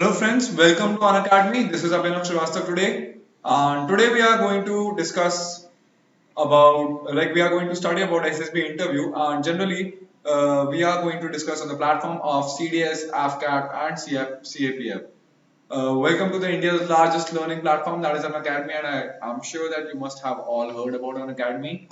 Hello friends, welcome to An Academy. This is Abhinav Srivastava today. And today we are going to discuss about, we are going to study about SSB interview, and generally we are going to discuss on the platform of CDS, AFCAT and CAPF. Welcome to the India's largest learning platform, that is An Academy, and I'm sure that you must have all heard about An Academy.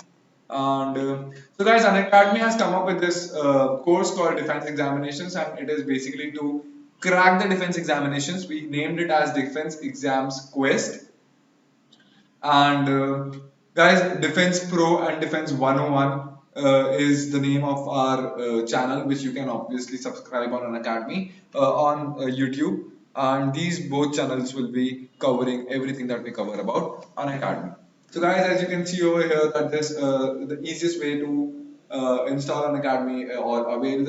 And so guys, An Academy has come up with this course called Defense Examinations, and it is basically to crack the defense examinations. We named it as Defense Exams Quest. And guys, Defense Pro and Defense 101 is the name of our channel, which you can obviously subscribe on An Academy on YouTube. And these both channels will be covering everything that we cover about An Academy. So, guys, as you can see over here, that this the easiest way to install An Academy or aware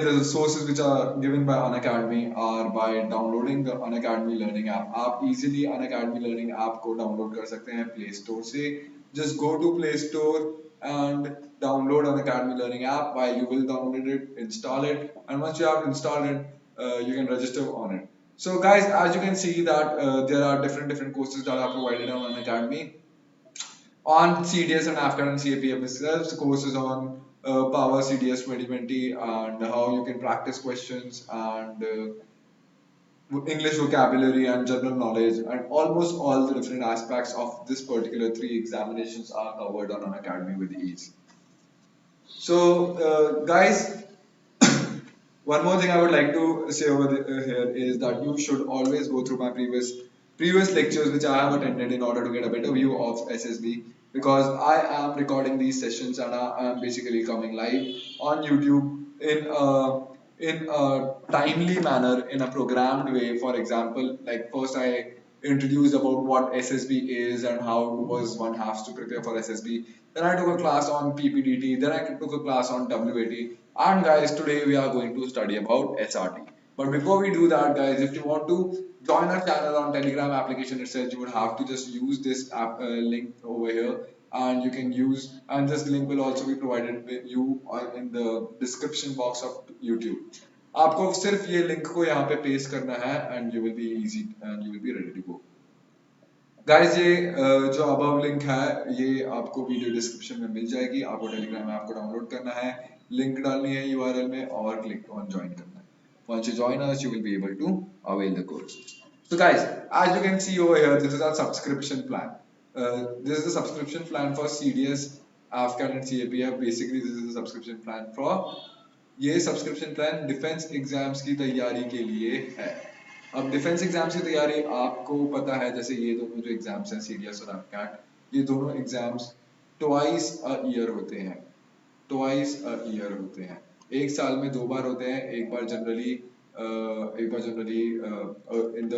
the sources which are given by Unacademy are by downloading the Unacademy Learning app. आप easily Unacademy Learning app को download कर सकते हैं Play Store से. Just go to Play Store and download Unacademy Learning app. While you will download it, install it, and once you have installed it, you can register on it. So, guys, as you can see that there are different courses that are provided on Unacademy on CDS and Afghan and CAPF itself, courses on Power CDS 2020 and how you can practice questions and English vocabulary and general knowledge, and almost all the different aspects of this particular three examinations are covered on an academy with ease. So, guys, one more thing I would like to say here is that you should always go through my previous lectures which I have attended in order to get a better view of SSB, because I am recording these sessions and I am basically coming live on YouTube in a timely manner, in a programmed way. For example, like first I introduced about what SSB is and how was one has to prepare for SSB. Then I took a class on PPDT. Then I took a class on WAT. And guys, today we are going to study about SRT. But before we do that, guys, if you want to join our channel on Telegram application itself, you would have to just use this app link over here, and you can use, and this link will also be provided with you in the description box of YouTube. आपको सिर्फ ये link को यहाँ पे paste करना है and you will be easy and you will be ready to go. Guys, ये जो अबव लिंक है ये आपको वीडियो डिस्क्रिप्शन में मिल जाएगी. आपको टेलीग्राम ऐप को डाउनलोड करना है, लिंक डालनी है यूआरएल में और क्लिक ऑन ज्वाइन करना है. Once you join us, you will be able to avail the course. So guys, as you can see over here, this is our subscription plan. This is the subscription plan for CDS, AFCAT and CAPF. Basically, this is the subscription plan for, ये subscription plan defence exams की तैयारी के लिए है. अब defence exams की तैयारी आपको पता है, जैसे ये दोनों जो एग्जाम्स हैं सीडीएस और एफकैट, ये दोनों एग्जाम्स ट्वाइस अ ईयर होते हैं. ट्वाइस अ ईयर होते हैं, एक साल में दो बार होते हैं. एक बार generally in the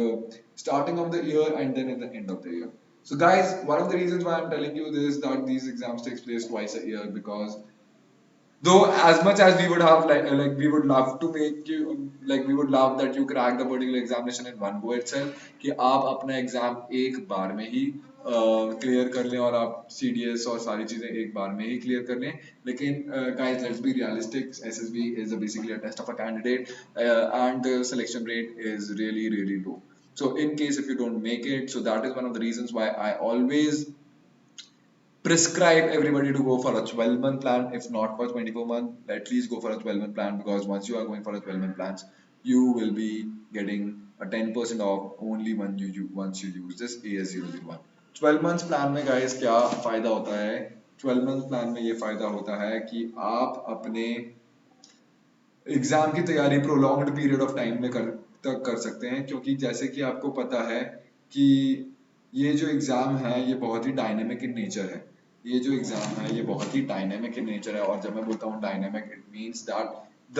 starting of the year and then in the end of the year. So guys, one of the reasons why I'm telling you this, that these exams takes place twice a year, because though as much as we would have like we would love to make you, like we would love that you crack the particular examination in one go itself, कि आप अपना exam एक बार में ही clear कर लें और आप CDS और सारी चीजें एक बार में ही क्लियर कर लें. लेकिन guys, let's be realistic. SSB is basically a test of a candidate, and the selection rate is really low. So in case if you don't make it, so that is one of the reasons why I always prescribe everybody to go for a 12-month plan, if not for 24-month. At least go for a 12-month plan, because once you are going for a 12-month plans, you will be getting a 10% off only when once you use this AS001. 12 months plan में guys क्या फायदा होता है? 12 month plan में ये फायदा होता है कि आप अपने एग्जाम की तैयारी प्रोलॉन्ग्ड पीरियड ऑफ टाइम में तक कर सकते हैं, क्योंकि जैसे कि आपको पता है कि ये जो एग्जाम है ये बहुत ही डायनेमिक इन नेचर है. ये जो एग्जाम है ये बहुत ही डायनेमिक इन नेचर है, और जब मैं बोलता हूँ dynamic, it means that the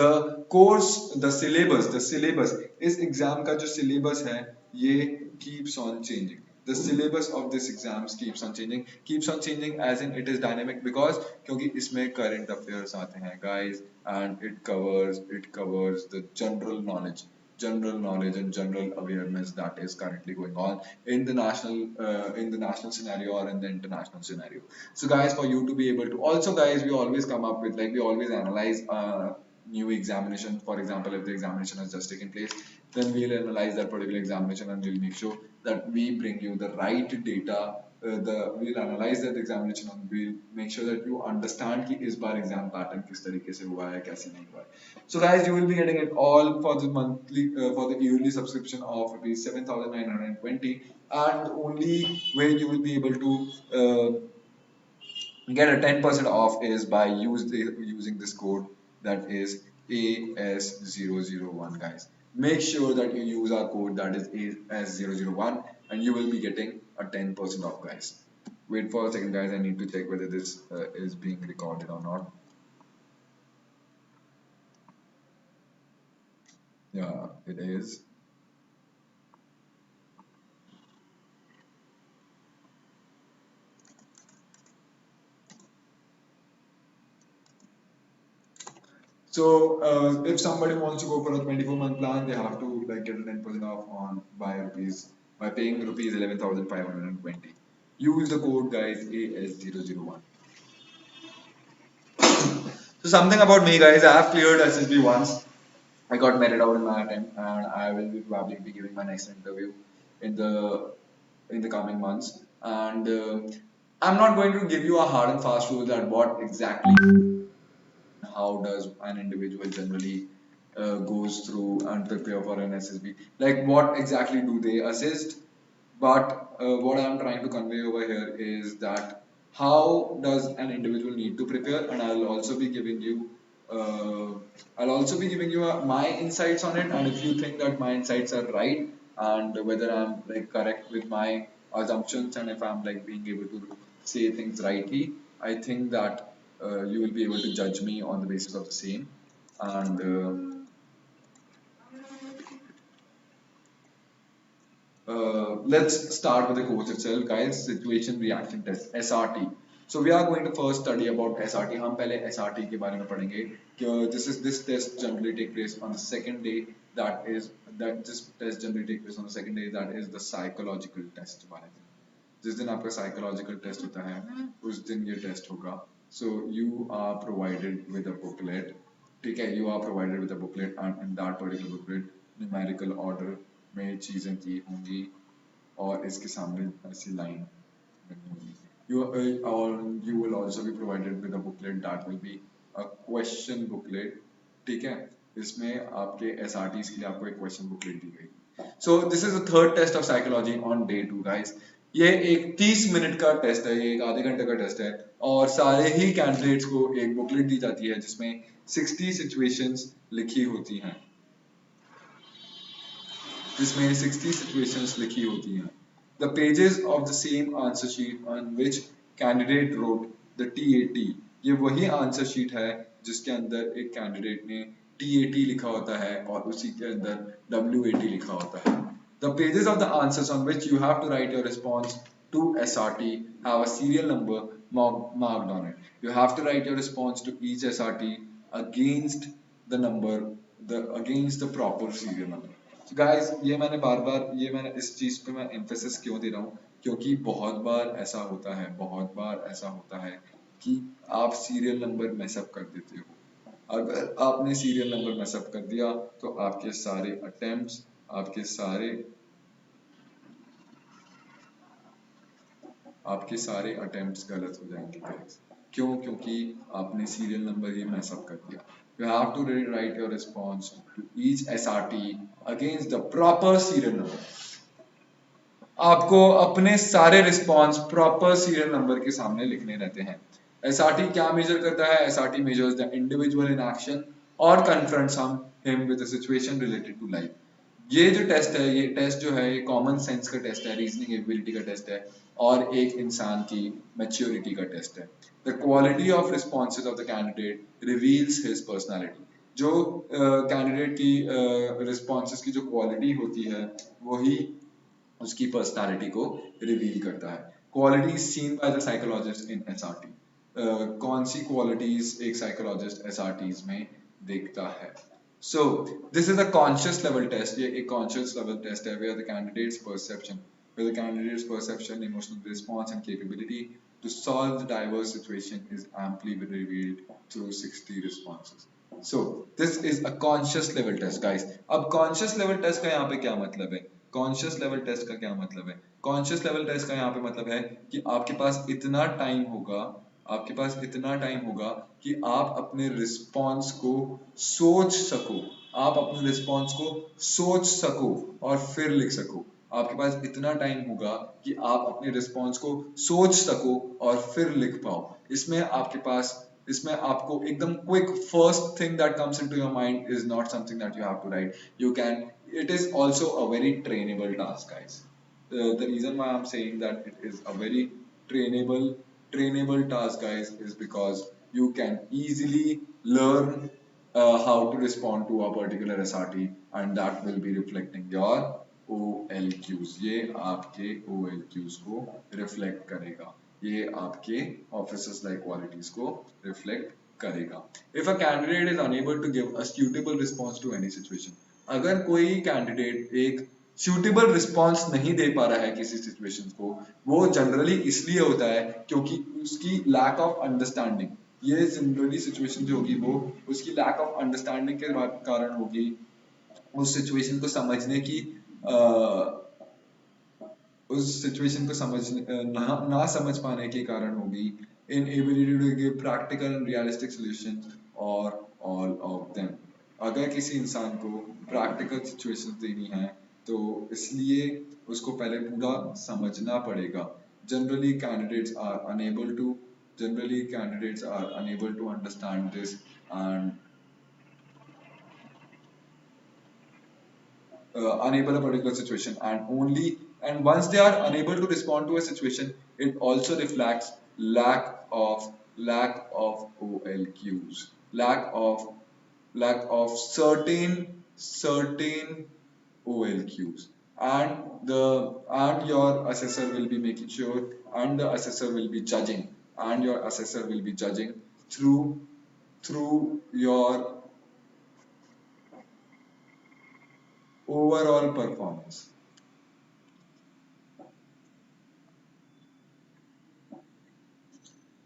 course, the syllabus, इस एग्जाम का जो सिलेबस है ये keeps on changing. The syllabus of this exams keeps on changing as in it is dynamic, because क्योंकि इसमें current affairs आते हैं guys, and it covers the general knowledge and general awareness that is currently going on in the national scenario or in the international scenario. So guys, for you to be able to, also guys, we always come up with, like we always analyze new examination. For example, if the examination has just taken place, then we'll analyze that particular examination and we'll make sure that we bring you the right data. We'll analyze that examination and we'll make sure that you understand कि इस बार exam pattern किस तरीके से हुआ है कैसे नहीं हुआ है. So guys, you will be getting it all for the monthly for the yearly subscription of rupees 7,920, and the only way you will be able to get a 10% off is by using this code, that is AS001, guys. Make sure that you use our code, that is AS001, and you will be getting a 10% off, guys. Wait for a second, guys. I need to check whether this is being recorded or not. Yeah, it is. So if somebody wants to go for a 24-month plan, they have to like get a 10% off on by paying rupees 11,520. Use the code, guys, AS001. So something about me, guys, I have cleared SSB once. I got meted out in my attempt, and I will be probably be giving my next interview in the coming months. And I'm not going to give you a hard and fast rule that what exactly how does an individual generally goes through and prepare for an SSB. Like what exactly do they assist? But what I'm trying to convey over here is that how does an individual need to prepare, and uh, I'll also be giving you my insights on it. And if you think that my insights are right, and whether I'm like correct with my assumptions, and if I'm like being able to say things rightly, I think that you will be able to judge me on the basis of the same. And let's start with the course itself, guys. Situation reaction test (SRT). So we are going to first study about SRT. हम पहले SRT के बारे में पढ़ेंगे कि this test generally take place on the second day. That this test generally take place on the second day. That is the psychological test वाले दिन. जिस दिन आपका psychological test होता है, उस दिन ये test होगा. So you are provided with a booklet. ठीक है, you are provided with a booklet, and in that particular booklet, numerical order में चीजें की होंगी और इसके सामने ऐसी लाइन बनी होगी. You will also be provided with a booklet that will be a question booklet. ठीक है, इसमें आपके SRTs के लिए आपको एक question booklet दी गई. So this is the third test of psychology on day 2, guys. ये एक 30 मिनट का टेस्ट है, ये एक आधे घंटे का टेस्ट है, और सारे ही कैंडिडेट्स को एक बुकलेट दी जाती है जिसमें 60 सिचुएशंस लिखी होती हैं, जिसमें 60 situations लिखी होती हैं. The pages of the same answer sheet on which candidate wrote the TAT, ये वही आंसर शीट है जिसके अंदर एक कैंडिडेट ने TAT लिखा होता है और उसी के अंदर WAT लिखा होता है. The pages of the answers on which you have to write your response to SRT have a serial number marked on it. You have to write your response to each SRT against against the proper serial number. So guys, ये मैंने इस चीज पे मैं emphasis क्यों दे रहा हूँ, क्योंकि बहुत बार ऐसा होता है कि आप सीरियल नंबर मैसअप कर देते हो. अगर आपने सीरियल नंबर मैसअप कर दिया तो आपके सारे अटेम्प्ट्स गलत हो जाएंगे गाइस. क्यों? क्योंकि आपने सीरियल नंबर ही मैसअप कर दिया. You have to write your response to each SRT against the proper serial number. आपको अपने सारे रिस्पॉन्स प्रॉपर सीरियल नंबर के सामने लिखने रहते हैं. SRT क्या मेजर करता है? SRT measures the individual in action or confronts him with a situation related to life. ये जो टेस्ट है, ये टेस्ट जो है, ये कॉमन सेंस का टेस्ट है, रीजनिंग एबिलिटी का टेस्ट है, और एक इंसान की मैच्योरिटी का टेस्ट है. The quality of responses of the candidate reveals his personality. जो कैंडिडेट की रिस्पॉन्सेज की जो क्वालिटी होती है वही उसकी पर्सनालिटी को रिवील करता है. Quality seen by the psychologist in SRT. कौन सी क्वालिटीज एक साइकोलॉजिस्ट SRTs में देखता है? So this is a conscious level test. ये एक conscious level test है where the candidate's perception, emotional response, and capability to solve the diverse situation is amply revealed through 60 responses. So this is a conscious level test guys. अब conscious level test का यहाँ पे क्या मतलब है? Conscious level test का क्या मतलब है? कॉन्शियस लेवल टेस्ट का यहाँ पे मतलब है कि आपके पास इतना टाइम होगा, आपके पास इतना टाइम होगा कि आप अपने रिस्पॉन्स को सोच सको, आप अपने रिस्पॉन्स को सोच सको और फिर लिख सको। आपके पास इतना टाइम होगा कि आप अपने रिस्पॉन्स को सोच सको और फिर लिख पाओ। इसमें आपके पास, इसमें आपको एकदम quick, first thing that comes into your mind is not something that you have to write, you can, it is also a very trainable task guys. The reason why I'm saying that it is a very trainable task guys is because you can easily learn how to respond to a particular SRT and that will be reflecting your OLQs। ये आपके OLQs को reflect करेगा, ये आपके officers like qualities को reflect करेगा। If a candidate is unable to give a suitable response to any situation, अगर कोई कैंडिडेट एक suitable रिस्पॉन्स नहीं दे पा रहा है किसी सिचुएशन को, वो जनरली इसलिए होता है क्योंकि उसकी लैक ऑफ अंडरस्टैंडिंग, ये जनरली सिचुएशन जो होगी वो उसकी लैक ऑफ अंडरस्टैंडिंग के कारण होगी, उस सिचुएशन को समझने की उस सिचुएशन को समझने ना समझ पाने के कारण होगी, inability to give practical and realistic solutions or all of them। अगर किसी इंसान को प्रैक्टिकल सिचुएशंस देनी है तो इसलिए उसको पहले पूरा समझना पड़ेगा। Generally candidates are unable to understand this and enable a particular situation, and once they are unable to respond to a situation, it also reflects lack of OLQs, lack of certain OLQs, and your assessor will be making sure, and the assessor will be judging, and your assessor will be judging through your overall performance।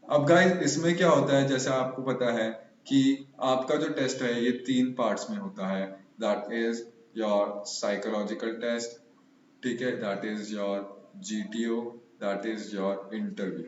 अब guys इसमें क्या होता है, जैसे आपको पता है कि आपका जो टेस्ट है ये 3 पार्ट्स में होता है, that is your psychological test, ठीक है, that is your GTO, that is your interview.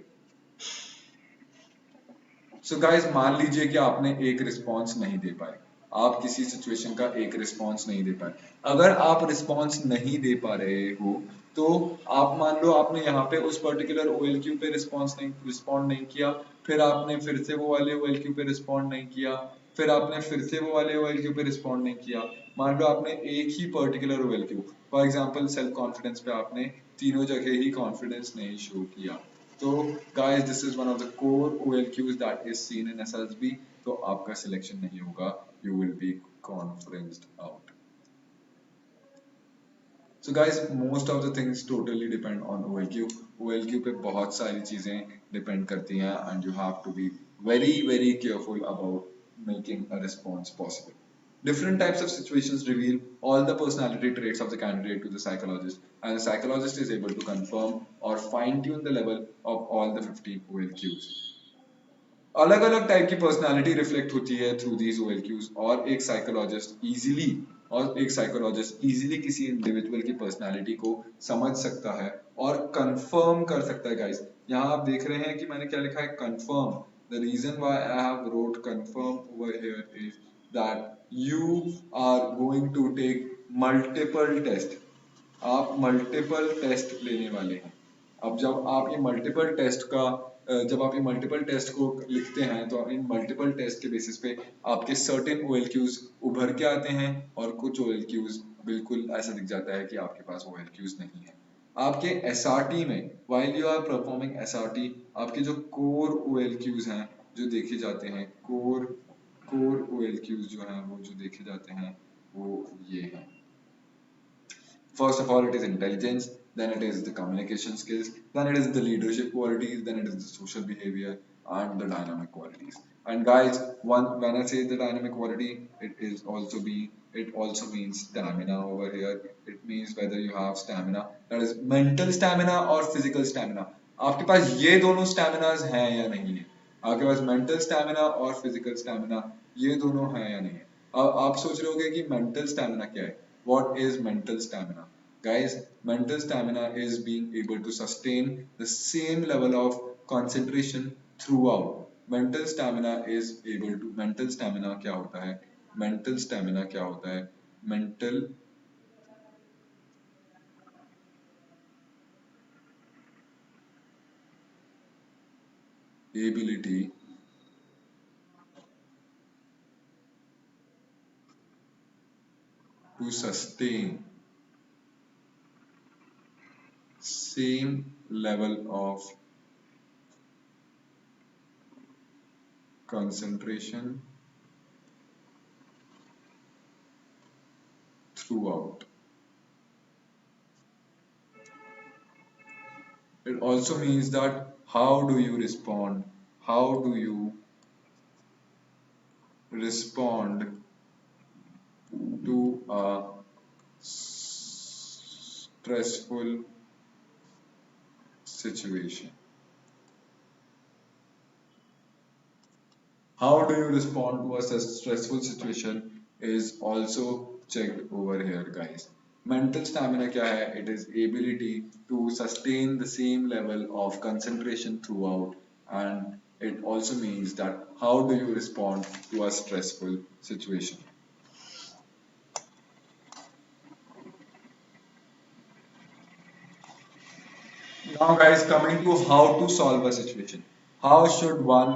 So guys मान लीजिए कि आपने एक रिस्पॉन्स नहीं दे पाए, आप किसी सिचुएशन का एक रिस्पॉन्स नहीं दे पाए। अगर आप रिस्पॉन्स नहीं दे पा रहे हो तो आप मान लो आपने यहाँ पे उस पर्टिकुलर OLQ पे रिस्पॉन्ड नहीं किया, फिर आपने फिर से वो वाले OLQ पे रिस्पॉन्ड नहीं किया, फिर आपने फिर से वो वाले OLQ पे रिस्पॉन्ड नहीं किया। मान लो आपने एक ही particular OLQ, for example self confidence पे आपने तीनों जगह ही कॉन्फिडेंस नहीं शो किया, तो guys this is one of the core OLQs that is seen in SSB, तो आपका सिलेक्शन नहीं होगा, you will be conferenced out। So guys most of the things totally depend on OLQ। OLQ पे बहुत सारी चीजें depend करती हैं and you have to be very careful about making a response possible। Different types of situations reveal all the personality traits of the candidate to the psychologist, and the psychologist is able to confirm or fine tune the level of all the 15 OLQs। अलग अलग type की personality reflect होती है through these OLQs, और एक psychologist easily किसी individual की personality को समझ सकता है और कंफर्म कर सकता है। गाइस यहाँ आप देख रहे हैं कि मैंने क्या लिखा है, confirm. The reason why I have wrote confirm over here is that you are going to take multiple test, आप मल्टीपल टेस्ट लेने वाले हैं। अब जब आप ये मल्टीपल टेस्ट को लिखते हैं तो इन मल्टीपल टेस्ट के बेसिस पे आपके सर्टेन OLQs उभर के आते हैं और कुछ OLQs बिल्कुल ऐसा दिख जाता है कि आपके पास OLQs नहीं है। आपके SRT में while you are performing SRT, आपके जो कोर OLQs हैं जो देखे जाते हैं, कोर OLQs जो हैं वो जो देखे जाते हैं वो ये हैं। First of all, it is intelligence, then it is the communication skills, then it is the leadership qualities, then it is the social behavior and the dynamic qualities। And guys, when I say the dynamic quality, it also means stamina over here। It means whether you have stamina, that is mental stamina or physical stamina। आपके पास ये दोनों स्टैमिनाज हैं या नहीं है, आपके पास mental stamina और physical stamina ये दोनों है या नहीं है। अब आप सोच रहे होगे कि मेंटल स्टैमिना क्या है। What is mental stamina? Guys, mental stamina is being able to sustain the same level of concentration throughout. Mental stamina क्या होता है? मेंटल स्टैमिना क्या होता है? Mental ability to sustain same level of concentration throughout. It also means that how do you respond? How do you respond to a stressful situation? How do you respond to a stressful situation is also checked over here, guys. Mental stamina क्या है? It is ability to sustain the same level of concentration throughout, and it also means that how do you respond to a stressful situation. Now, guys, coming to how to solve a situation. How should one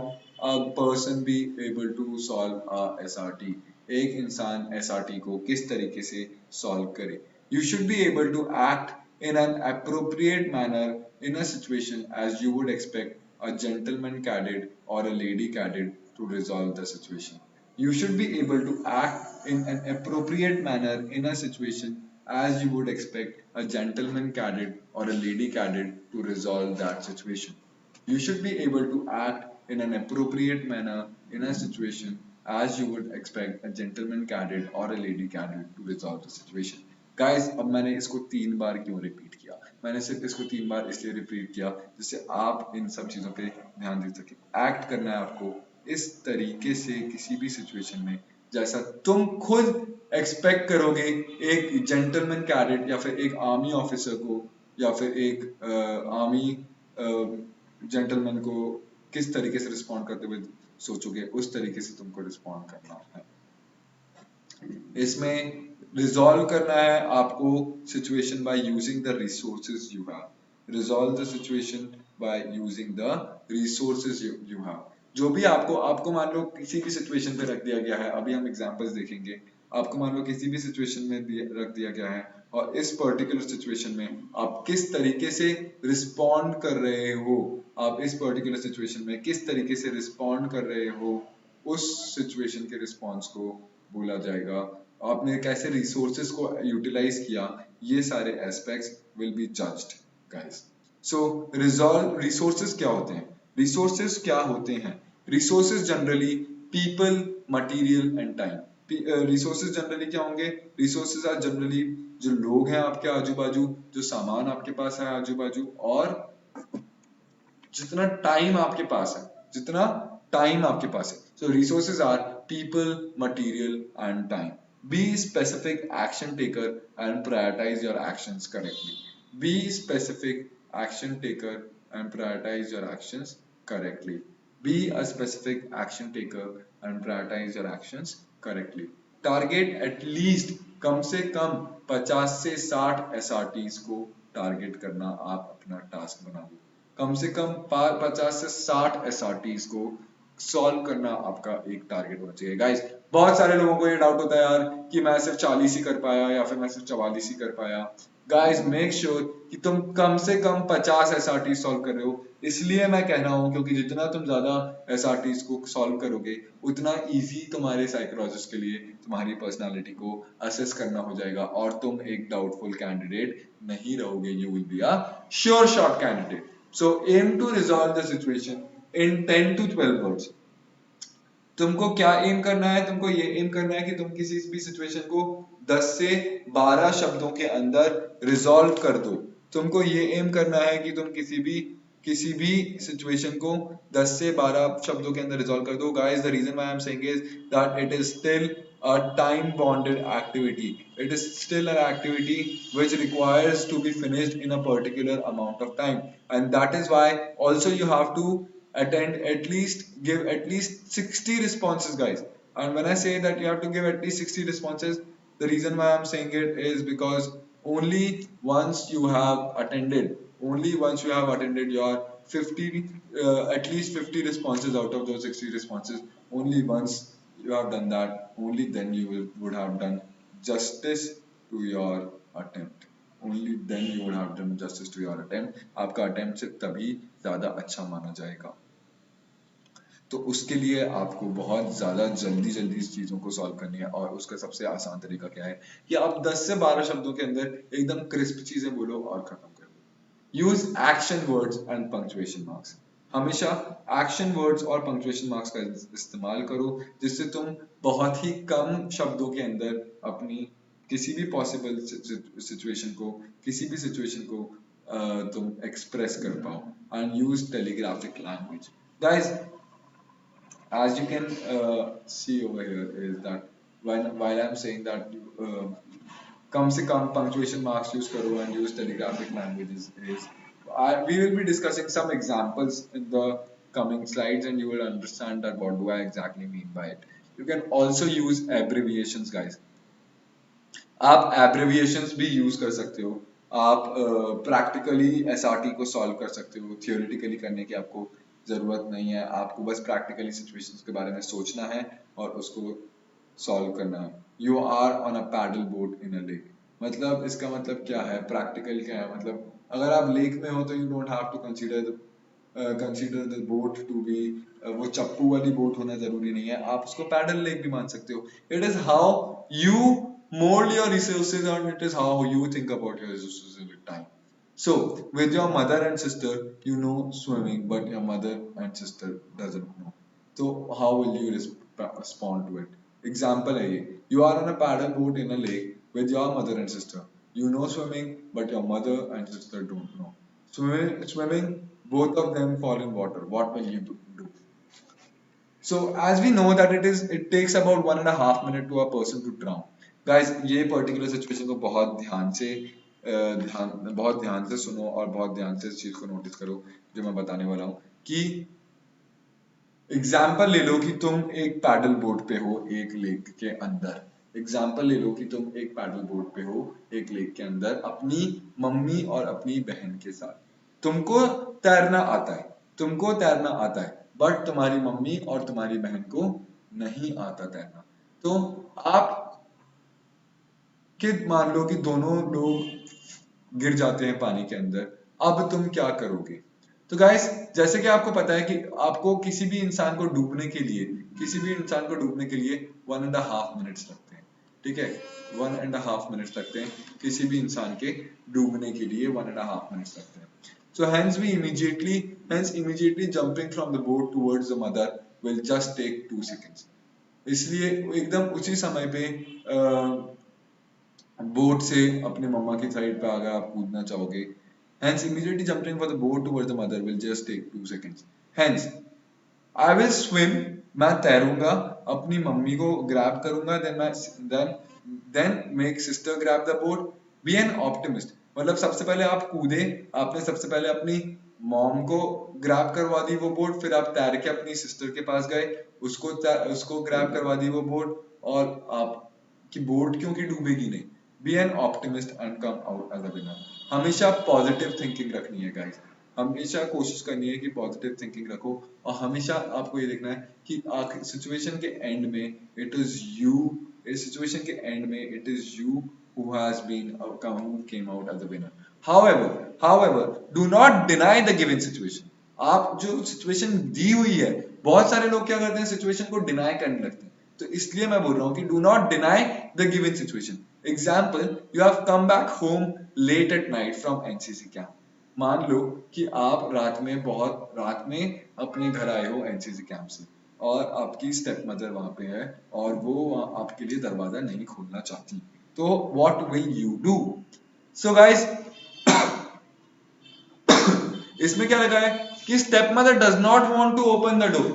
a person be able to solve a SRT? एक इंसान SRT को किस तरीके से solve करे? You should be able to act in an appropriate manner in a situation as you would expect a gentleman cadet or a lady cadet to resolve the situation. You should be able to act in an appropriate manner in a situation as you would expect a gentleman cadet or a lady cadet to resolve that situation. You should be able to act in an appropriate manner in a situation as you would expect a gentleman cadet or a lady cadet to resolve the situation. Guys, अब मैंने इसको 3 बार क्यों repeat किया? मैंने सिर्फ इसको 3 बार इसलिए repeat किया जिससे आप इन सब चीज़ों पे ध्यान दे सके। एक्ट करना है आपको इस तरीके से किसी भी सिचुएशन में जैसा तुम खुद एक्सपेक्ट करोगे एक जेंटलमैन कैडेट या फिर एक आर्मी ऑफिसर को या फिर एक आर्मी जेंटलमैन को किस तरीके से रिस्पॉन्ड करते हुए सोचोगे उस तरीके से तुमको रिस्पॉन्ड करना है। इसमें रिजॉल्व करना है आपको situation by using the resources you have. Resolve the situation by using the resources you have. जो भी आपको आपको मान लो किसी भी सिचुएशन पे रख दिया गया है, अभी हम एग्जांपल्स देखेंगे। आपको मान लो किसी भी सिचुएशन में रख दिया गया है और इस पर्टिकुलर सिचुएशन में आप किस तरीके से रिस्पॉन्ड कर रहे हो, आप इस पर्टिकुलर सिचुएशन में किस तरीके से रिस्पॉन्ड कर रहे हो, उस सिचुएशन के रिस्पॉन्स को बोला जाएगा। आपने कैसे रिसोर्सेज को यूटिलाइज किया, ये सारे aspects will be judged guys. So resolve resources क्या होते हैं? रिसोर्सेज क्या होते हैं? Resources generally people, material and time. Resources generally क्या होंगे? रिसोर्सेज आर जनरली जो लोग हैं आपके आजू बाजू, जो सामान आपके पास है आजू बाजू, और जितना टाइम आपके पास है, जितना टाइम आपके पास है। So resources are people, material and time. Be specific action taker and prioritize your actions correctly. Be specific action taker and prioritize your actions correctly. Be a specific action taker and prioritize your actions correctly. Target at least कम से कम 50 से 60 SRTs को target करना आप अपना task बना लो। कम से कम 50 से 60 SRTs को सॉल्व करना आपका एक टारगेट होना चाहिए। गाइस, बहुत सारे लोगों को ये डाउट होता है यार कि मैं सिर्फ 40 ही कर पाया या फिर मैं सिर्फ 44 ही कर पाया। गाइस, मेक श्योर कि तुम कम से कम 50 SRT सॉल्व कर रहे हो। इसलिए मैं कह रहा हूँ क्योंकि जितना तुम ज्यादा SRTs को सॉल्व करोगे उतना इजी तुम्हारे साइकोलॉजिस्ट के लिए तुम्हारी पर्सनालिटी को असेस करना हो जाएगा और तुम एक डाउटफुल कैंडिडेट नहीं रहोगे। You will be a sure shot candidate. So aim to resolve the situation in 10 to 12 words. तुमको क्या एम करना है? तुमको ये एम करना है कि तुम किसी भी सिचुएशन को 10 से 12 शब्दों के अंदर रिजॉल्व कर दो। तुमको ये एम करना है कि तुम किसी भी किसी भी सिचुएशन को 10 से 12 शब्दों के अंदर रिजॉल्व कर दो guys. The reason why I am saying is that it is still a time bonded activity. It is still an activity which requires to be finished in a particular amount of time, and that is why also you have to attend at least, give at least 60 responses guys. And when I say that you have to give at least 60 responses, the reason why I'm saying it is because only once you have attended, only once you have attended your 50 at least 50 responses out of those 60 responses, only once you have done that, only then you would have done justice to your attempt. Only then you would have done justice to your attempt. आपका attempt सिर्फ तभी ज़्यादा अच्छा माना जाएगा. तो उसके लिए आपको बहुत ज़्यादा जल्दी जल्दी इस चीज़ों को सॉल्व करनी है. और उसका सबसे आसान तरीका क्या है कि आप 10 से 12 शब्दों के अंदर एकदम क्रिस्प चीज़ें बोलो और खत्म कर दो. Use action words and punctuation marks. हमेशा एक्शन वर्ड्स और पंक्चुएशन मार्क्स का इस्तेमाल करो, जिससे तुम बहुत ही कम शब्दों के अंदर अपनी किसी भी पॉसिबल सिचुएशन को, किसी भी सिचुएशन को तुम एक्सप्रेस कर पाओ. And use telegraphic language. Guys, as you can see over here is that while I'm saying that कम से कम punctuation marks use करो and use telegraphic languages is we will be discussing some examples in the coming slides and you will understand that what do I exactly mean by it. You can also use abbreviations guys. आप एब्रेविएशंस भी use कर सकते हो. आप practically SRT को solve कर सकते हो. थियोरेटिकली करने की आपको जरूरत नहीं है. आपको बस प्रैक्टिकली सिचुएशंस के बारे में सोचना है और उसको सॉल्व करना है. You are on a paddle boat in a lake. मतलब इसका मतलब क्या है, प्रैक्टिकल क्या है, मतलब अगर आप लेक में हो तो you don't have to consider the boat to be वो चप्पू वाली बोट होना जरूरी नहीं है. आप उसको पैडल लेक भी मान सकते हो. It is how you mold your resources and it is how you think about your resources with time. So with your mother and sister you know swimming but your mother and sister doesn't know, so how will you respond to it? Example है ये. You are on a paddle boat in a lake with your mother and sister. You know swimming but your mother and sister don't know. Swimming, both of them fall in water. What will you do? So as we know that it takes about 1.5 minutes to a person to drown. Guys, ये particular situation को बहुत ध्यान से सुनो और बहुत ध्यान से इस चीज को नोटिस करो जो मैं बताने वाला हूँ. कि एग्जाम्पल ले लो कि तुम एक पैडल बोट पे हो एक लेक के अंदर. एग्जाम्पल ले लो कि तुम एक पैडल बोट पे हो एक लेक के अंदर अपनी मम्मी और अपनी बहन के साथ. तुमको तैरना आता है, तुमको तैरना आता है, बट तुम्हारी मम्मी और तुम्हारी बहन को नहीं आता तैरना. तो आप कि मान लो कि दोनों लोग गिर जाते हैं पानी के अंदर. अब तुम क्या करोगे? तो गाइस, जैसे कि आपको पता है कि आपको किसी भी इंसान को डूबने के लिए 1.5 मिनट्स लगते हैं. ठीक है, 1.5 मिनट्स लगते हैं किसी भी इंसान के डूबने के लिए. 1.5 मिनट्स लगते हैं. So hence immediately jumping from the boat towards the mother will just take 2 seconds. इसलिए एकदम उसी समय पे बोट से अपने मम्मा की साइड पे अगर आप कूदना चाहोगे, hence immediately jumping for the boat towards the mother will just take 2 seconds. Hence I will swim, मैं तैरूंगा, अपनी मम्मी को ग्रैब करूंगा, then make sister grab the boat. Be an optimist. मतलब सबसे पहले आप कूदे, आपने सबसे पहले अपनी मॉम को ग्रैब करवा दी वो बोट, फिर आप तैर के अपनी सिस्टर के पास गए, उसको ग्रैब करवा दी वो बोट, और आपकी बोट क्योंकि डूबेगी नहीं. Be an optimist and come out as a winner. हमेशा पॉजिटिव थिंकिंग रखनी है गाइस. हमेशा कोशिश करनी है कि पॉजिटिव थिंकिंग रखो, और हमेशा आपको ये देखना है कि सिचुएशन के एंड में इट इज यू, इस सिचुएशन के एंड में it is you who has been who came out as a winner. However, do not deny the given situation. आप जो सिचुएशन दी हुई है, बहुत सारे लोग क्या करते हैं, सिचुएशन को डिनाई करने लगते हैं. तो इसलिए मैं बोल रहा हूँ कि do not deny the given situation. Example, you have come back home late at night from NCC camp. मान लो कि आप रात में अपने घर आए हो एनसीसी कैंप से, और आपकी स्टेप मदर वहां पे है और वो आपके लिए दरवाजा नहीं खोलना चाहती. तो what will you do? So guys, इसमें क्या लगा है कि step mother does not want to open the door.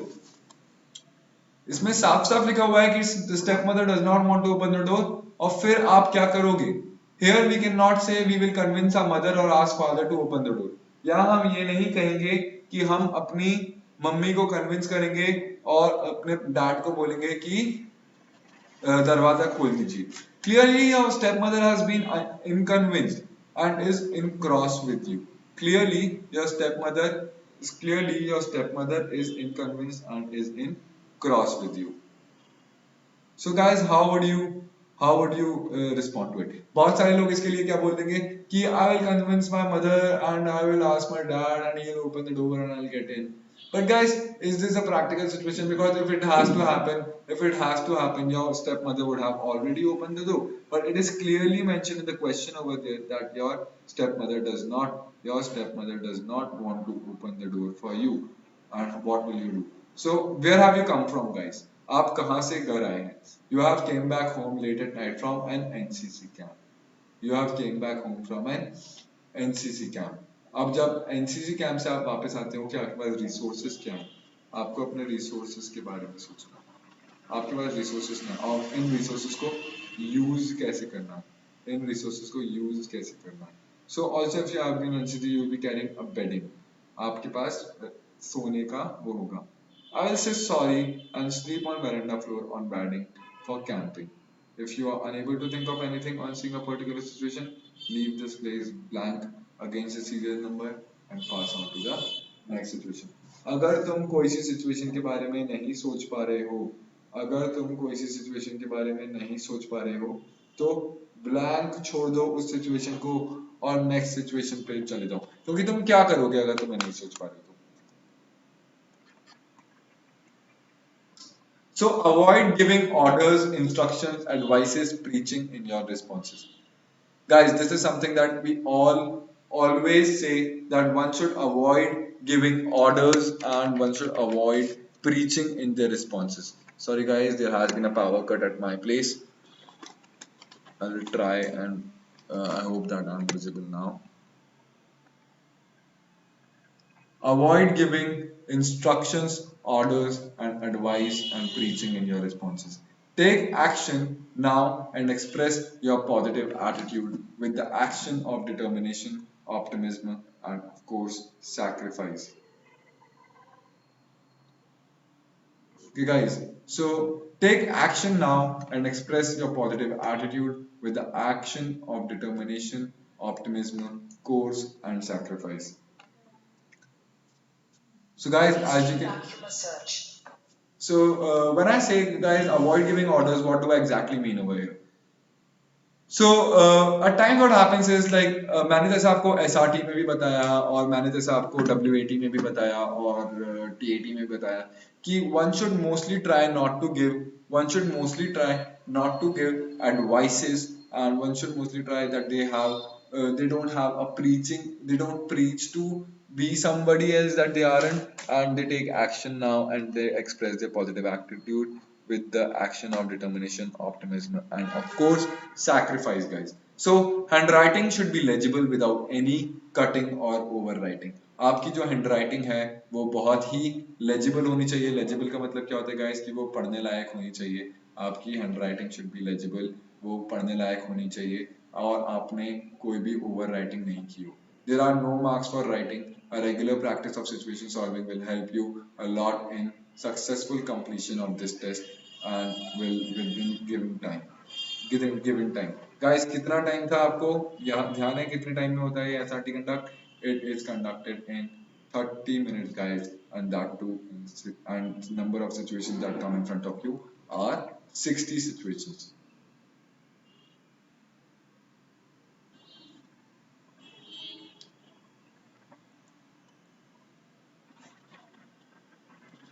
इसमें साफ साफ लिखा हुआ है कि step mother does not want to open the door, और फिर आप क्या करोगे? Here we can not say we will convince our mother और ask father to open the door. यहाँ हम ये नहीं कहेंगे कि हम अपनी मम्मी को कन्विंस करेंगे और अपने डैड को बोलेंगे कि दरवाजा खोल दीजिए। Clearly your step mother has been inconvinced and is in cross with you. Clearly your step mother is inconvinced and is in cross with you. So guys, how would you respond to it? बहुत सारे लोग इसके लिए क्या बोल देंगे कि I will convince my mother and I will ask my dad and he'll open the door and I'll get in. But guys, is this a practical situation? Because if it has to happen, your stepmother would have already opened the door. But it is clearly mentioned in the question over there that your stepmother does not want to open the door for you. And what will you do? So where have you come from, guys? आप कहाँ से घर आए हैं? You have came back home late at night from an NCC camp. You have came back home from an NCC camp. अब जब NCC camp से आप वापस आते हो कि आपके पास रिसोर्सेज क्या हैं? आपको अपने रिसोर्सेज के बारे में सोचना है। आपके पास रिसोर्सेज हैं और इन रिसोर्सेज को यूज कैसे करना है? इन रिसोर्सेज को यूज कैसे करना है? So also if you have been NCC, you will be carrying a bedding. आपके पास सोने का वो होगा। I will say sorry and sleep on veranda floor on bedding for camping. If you are unable to think of anything on seeing a particular situation, leave this place blank against the serial number and pass on to the next situation. अगर तुम कोई सी situation के बारे में नहीं सोच पा रहे हो, अगर तुम कोई सी सिचुएशन के बारे में नहीं सोच पा रहे हो, तो ब्लैंक छोड़ दो उस सिचुएशन को और नेक्स्ट सिचुएशन पे चले जाओ। क्योंकि तुम क्या करोगे अगर तुम्हें नहीं सोच पा रहे हो? So avoid giving orders, instructions, advices, preaching in your responses. Guys, this is something that we all always say that one should avoid giving orders and one should avoid preaching in their responses. Sorry guys, there has been a power cut at my place. I will try and I hope that I'm visible now. Avoid giving instructions, orders, and advice and preaching in your responses. Take action now and express your positive attitude with the action of determination, optimism, and of course, sacrifice. Okay, guys, so take action now and express your positive attitude with the action of determination, optimism, course, and sacrifice. So guys, as you can, so when I say guys avoid giving orders, what do I exactly mean over here? So at times what happens is like मैंने जैसे आपको SRT में भी बताया और मैंने जैसे आपको WAT में भी बताया और TAT में भी बताया कि one should mostly try not to give advices, and one should mostly try that they don't have a preaching, they don't preach to be somebody else that they aren't, and they take action now and they express their positive attitude with the action of determination, optimism, and of course sacrifice, guys. So handwriting should be legible without any cutting or overwriting. आपकी जो handwriting है वो बहुत ही legible होनी चाहिए। Legible का मतलब क्या होता है गाइस कि वो पढ़ने लायक होनी चाहिए। आपकी हैंडराइटिंग शुड बी लेजिबल, वो पढ़ने लायक होनी चाहिए और आपने कोई भी ओवर राइटिंग नहीं की हो। There are no marks for writing. A regular practice of situation solving will help you a lot in successful completion of this test and will within given time. Guys, कितना time था आपको यहाँ ध्यान है? कितने टाइम में होता है ये SRT conduct? It is conducted in 30 minutes, guys, and that too, and number of situations that come in front of you are 60 situations.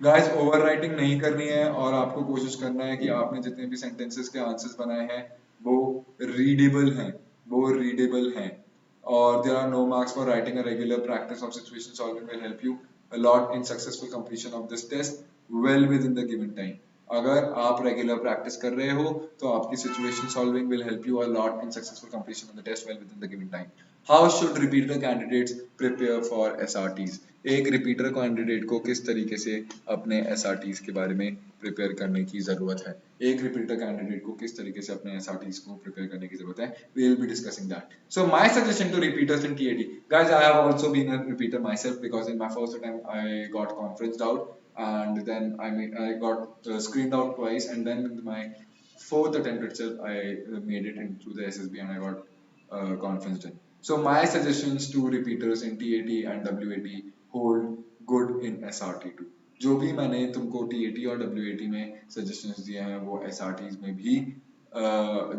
Guys, over writing नहीं करनी है और आपको कोशिश करना है कि आपने जितने भी सेंटेंसेस के आंसर्स बनाए हैं वो रीडेबल हैं, और there are no marks for writing. A regular practice of situation solving will help you a lot in successful completion of this test well within the given time. अगर आप regular practice कर रहे हो तो आपकी situation solving will help you a lot in successful completion of the test well within the given time. How should repeater candidates prepare for SRTs? एक repeater candidate को किस तरीके से अपने एसआरटीज के बारे में प्रिपेयर करने की जरूरत है? एक रिपीटर कैंडिडेट को किस तरीके से अपने एसआरटीज को प्रिपेयर करने की जरूरत है? We will be discussing that. So my suggestion to repeaters in TAT, guys, I have also been a repeater myself because in my first attempt I got conferenced out, and then I got screened out twice, and then in my fourth attempt itself I made it into the SSB and I got conferenced in. So my suggestions to repeaters in TAT and WAT hold good in SRT2. जो भी मैंने तुमको TAT और WAT में suggestions दिए हैं वो SRTs में भी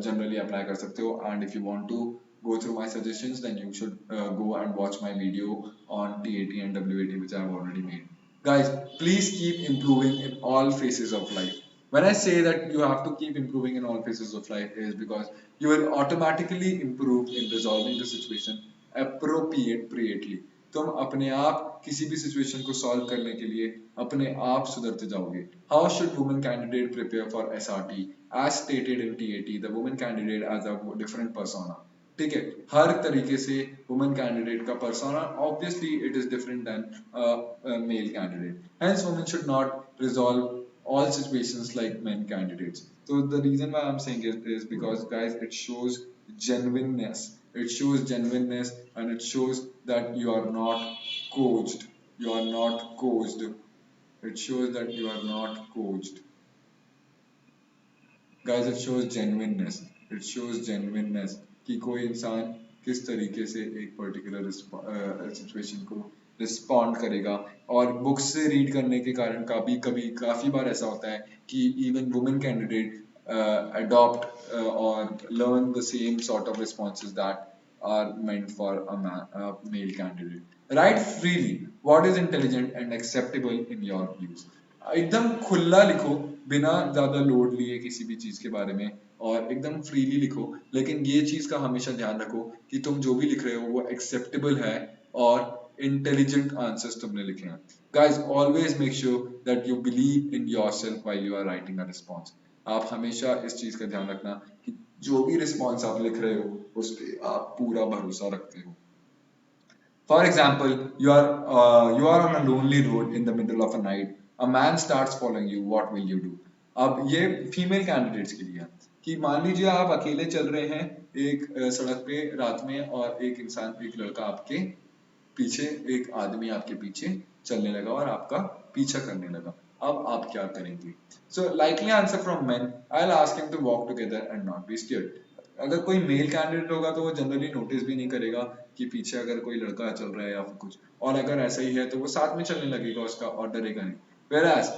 generally apply कर सकते हो. And if you want to go through my suggestions, then you should go and watch my video on TAT and WAT which I have already made. Guys, please keep improving in all phases of life. When I say that you have to keep improving in all phases of life is because you will automatically improve in resolving the situation appropriately. तुम अपने आप किसी भी situation को solve करने के लिए अपने आप सुधरते जाओगे. How should women candidate prepare for SRT? As stated in TAT, the women candidate as a different persona. ठीक है, हर तरीके से वुमेन कैंडिडेट का persona obviously it is different than male candidate. Hence women should not resolve all situations like men candidates. So the reason why I'm saying it is because, guys, it shows genuineness. It shows genuineness and it shows that you are not coached. You are not coached. It shows that you are not coached. Guys, it shows genuineness. It shows genuineness कि कोई इंसान किस तरीके से एक particular situation को respond करेगा. और बुक्स से रीड करने के कारण काफ़ी बार ऐसा होता है कि even women candidate adopt or learn the same sort of responses that are meant for a male candidate. Write freely what is intelligent and acceptable in your views. एकदम खुला लिखो बिना ज्यादा लोड लिए किसी भी चीज के बारे में, और एकदम फ्रीली लिखो, लेकिन ये चीज का हमेशा ध्यान रखो कि तुम जो भी लिख रहे हो वो एक्सेप्टेबल है और इंटेलिजेंट आंसर्स तुमने लिखे हैं. Guys, always make sure that you believe in yourself while you are writing a response. आप हमेशा इस चीज का ध्यान रखना कि जो भी रिस्पॉन्स आप लिख रहे हो उस पर आप पूरा भरोसा रखते हो. For example, you are on a lonely road in the middle of a night. A man starts following you. What will you do? अब ये फीमेल कैंडिडेट्स के लिए है कि मान लीजिए आप अकेले चल रहे हैं एक सड़क पे रात में, और एक लड़का आपके पीछे, एक आदमी आपके पीछे चलने लगा और आपका पीछा करने लगा. अब आप क्या करेंगे? So likely answer from men, I will ask him to walk together and not be scared. अगर कोई मेल कैंडिडेट होगा तो वो जनरली नोटिस भी नहीं करेगा कि पीछे अगर कोई लड़का चल रहा है या फिर कुछ, और अगर ऐसा ही है तो वो साथ में चलने लगेगा उसका और डरेगा नहीं. Whereas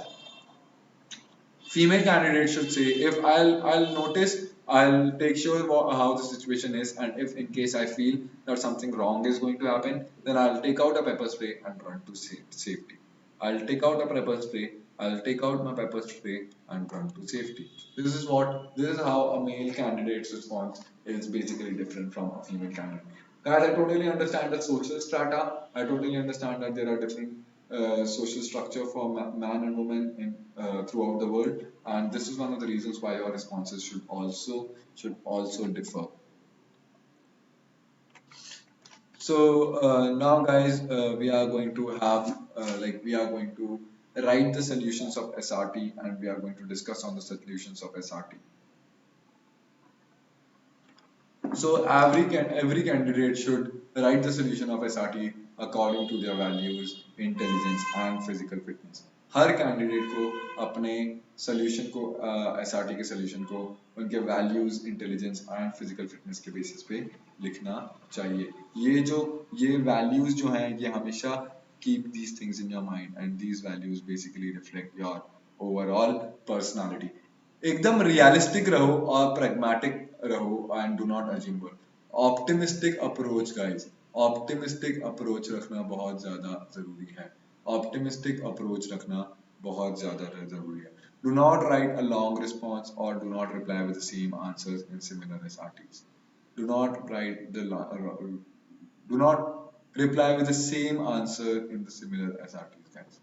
female candidate should say, if I'll notice, I'll take sure how the situation is, and if in case I feel that something wrong is going to happen, then I'll take out a pepper spray and run to safety. I'll take out a pepper spray, I'll take out my pepper spray and run to safety. This is how a male candidate's response is basically different from a female candidate. Guys, I totally understand the social strata. I totally understand that there are different social structure for man and woman in throughout the world, and this is one of the reasons why your responses should also differ. So now, guys, we are going to have we are going to write the solutions of SRT, and we are going to discuss on the solutions of SRT. So every candidate should write the solution of SRT according to their values, intelligence and physical fitness. Her candidate को अपने solution को SRT के solution को उनके values, intelligence and physical fitness के basis पे लिखना चाहिए. ये वैल्यूज जो हैं ये हमेशा keep these things in your mind, and these values basically reflect your overall personality. एकदम रियलिस्टिक रहो और pragmatic रहो and do not assume work. Optimistic approach, guys, optimistic approach रखना बहुत ज्यादा जरूरी है. ऑप्टिमिस्टिक अप्रोच रखना बहुत ज्यादा जरूरी है. Do not write a long response or do not reply with the same answers in similar SRTs. Do not write the do not reply with the same answer in the similar SRTs, guys.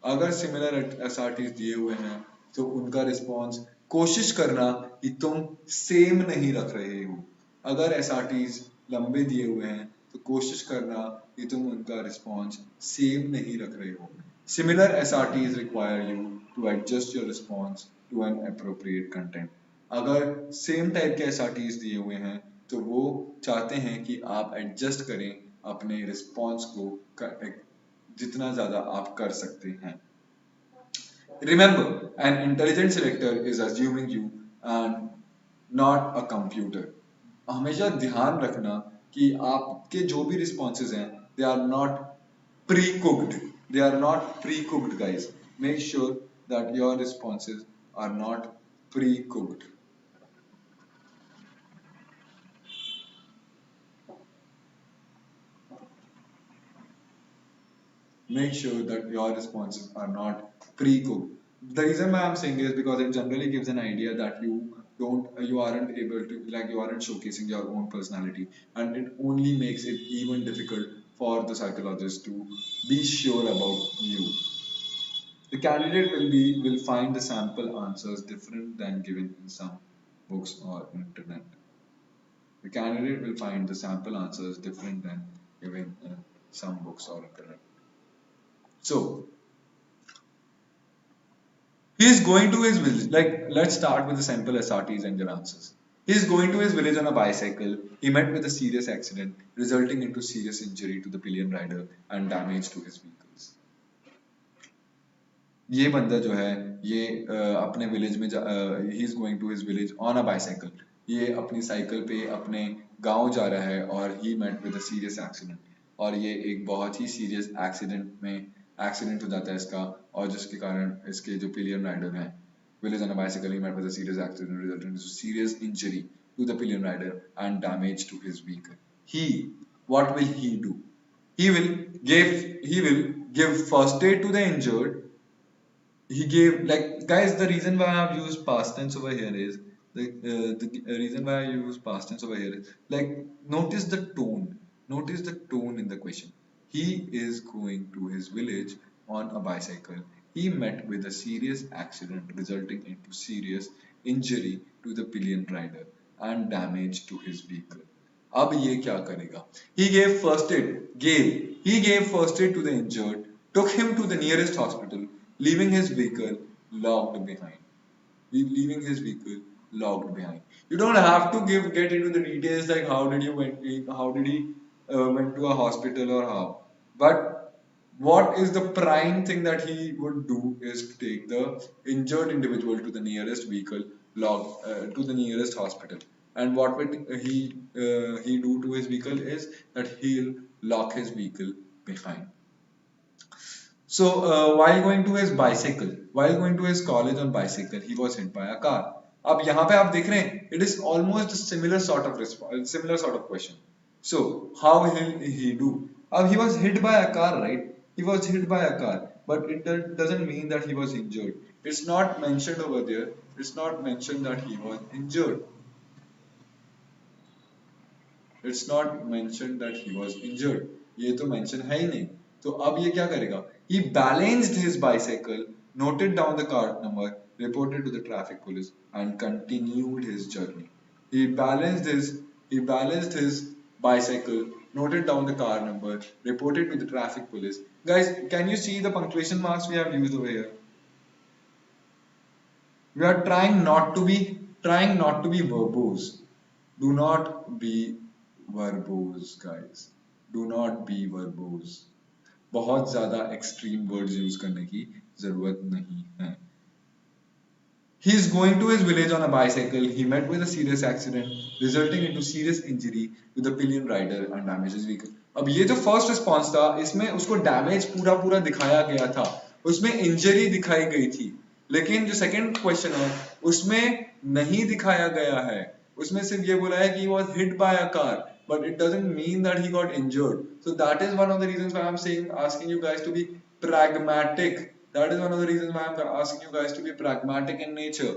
अगर similar SRTs दिए हुए हैं तो उनका response कोशिश करना कि तुम सेम नहीं रख रहे हो. अगर SRTs लंबे दिए हुए हैं तो कोशिश करना कि तुम उनका रिस्पॉन्स सेम नहीं रख रहे हो. Similar SRTs require you to adjust your response to an appropriate content. अगर सेम टाइप के SRTs दिए हुए हैं तो वो चाहते हैं कि आप एडजस्ट करें अपने रिस्पॉन्स को जितना ज़्यादा आप कर सकते हैं. Remember, an intelligent selector is assuming you and not a computer. हमेशा ध्यान रखना कि आपके जो भी responses हैं they are not pre-cooked. They are not pre-cooked, guys. Make sure that your responses are not pre-cooked. Make sure that your responses are not pre-cooked. The reason why I'm saying is because it generally gives an idea that you aren't able to, like, you aren't showcasing your own personality, and it only makes it even difficult for the psychologist to be sure about you. The candidate will find the sample answers different than given in some books or internet. The candidate will find the sample answers different than given in some books or internet. So he is going to his village. Like, let's start with the simple SRTs and their answers. He is going to his village on a bicycle. He met with a serious accident, resulting into serious injury to the pillion rider and damage to his vehicles. ये बंदा जो है ये अपने village में he is going to his village on a bicycle. ये अपनी cycle पे अपने गांव जा रहा है और he met with a serious accident. और ये एक बहुत ही सीरियस एक्सीडेंट हो जाता है इसका, और जिसके कारण इसके जो पिलियन राइडर हैं, village on a bicycle he met with a serious accident resulting in serious injury to the pillion rider and damage to his vehicle. He what will he do? He will give first aid to the injured. He gave, like, guys, the reason why I've used past tense over here is the reason why I use past tense over here is, like, notice the tone in the question. He is going to his village on a bicycle. He met with a serious accident resulting into serious injury to the pillion rider and damage to his vehicle. अब ये क्या करेगा? He gave first aid. He gave first aid to the injured, took him to the nearest hospital, leaving his vehicle locked behind. Leaving his vehicle locked behind. You don't have to get into the details like how did he went to a hospital or how. But what is the prime thing that he would do is to take the injured individual to the nearest vehicle, to the nearest hospital. And what would he do to his vehicle is that he'll lock his vehicle behind. So while going to his college on bicycle, he was hit by a car. अब यहाँ पे आप देख रहे हैं, it is almost a similar sort of question. So how will he do? अब he was hit by a car, right? He was hit by a car, but it doesn't mean that he was injured. It's not mentioned over there. It's not mentioned that he was injured. It's not mentioned that he was injured. ये तो mention है ही नहीं. तो अब ये क्या करेगा? He balanced his bicycle, noted down the car number, reported to the traffic police, and continued his journey. He balanced his bicycle, noted down the car number, reported to the traffic police. Guys, can you see the punctuation marks we have used over here? We are trying not to be verbose. Do not be verbose, guys. Do not be verbose. बहुत ज़्यादा extreme words use करने की ज़रूरत नहीं है. He is going to his village on a bicycle. He met with a serious accident, resulting into serious injury to the pillion rider and damaged his vehicle. अब ये जो first response था, इसमें उसको damage पूरा पूरा दिखाया गया था, उसमें injury दिखाई गई थी. लेकिन जो second question है, उसमें नहीं दिखाया गया है. उसमें सिर्फ ये बोला है कि he was hit by a car, but it doesn't mean that he got injured. So that is one of the reasons why I'm asking you guys to be pragmatic. That is one of the reasons why I'm asking you guys to be pragmatic in nature.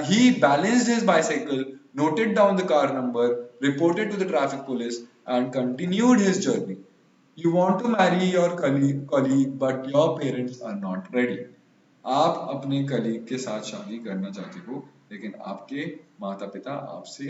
He balanced his bicycle, noted down the car number, reported to the traffic police, and continued his journey. You want to marry your colleague, but your parents are not ready. आप अपने colleague के साथ शादी करना चाहते हो, लेकिन आपके माता पिता आपसे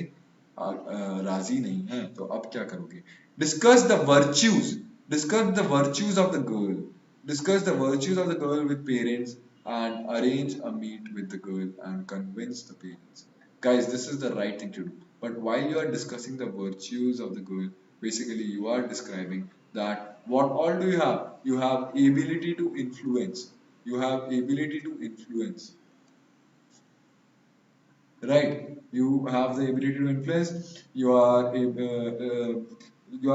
राजी नहीं है, तो अब क्या करोगे? Discuss the virtues, discuss the virtues of the girl, discuss the virtues of the girl with parents and arrange a meet with the girl and convince the parents. Guys, this is the right thing to do. But while you are discussing the virtues of the girl, basically you are describing that what all do you have? You have ability to influence. You have ability to influence, right? You have the ability to influence. You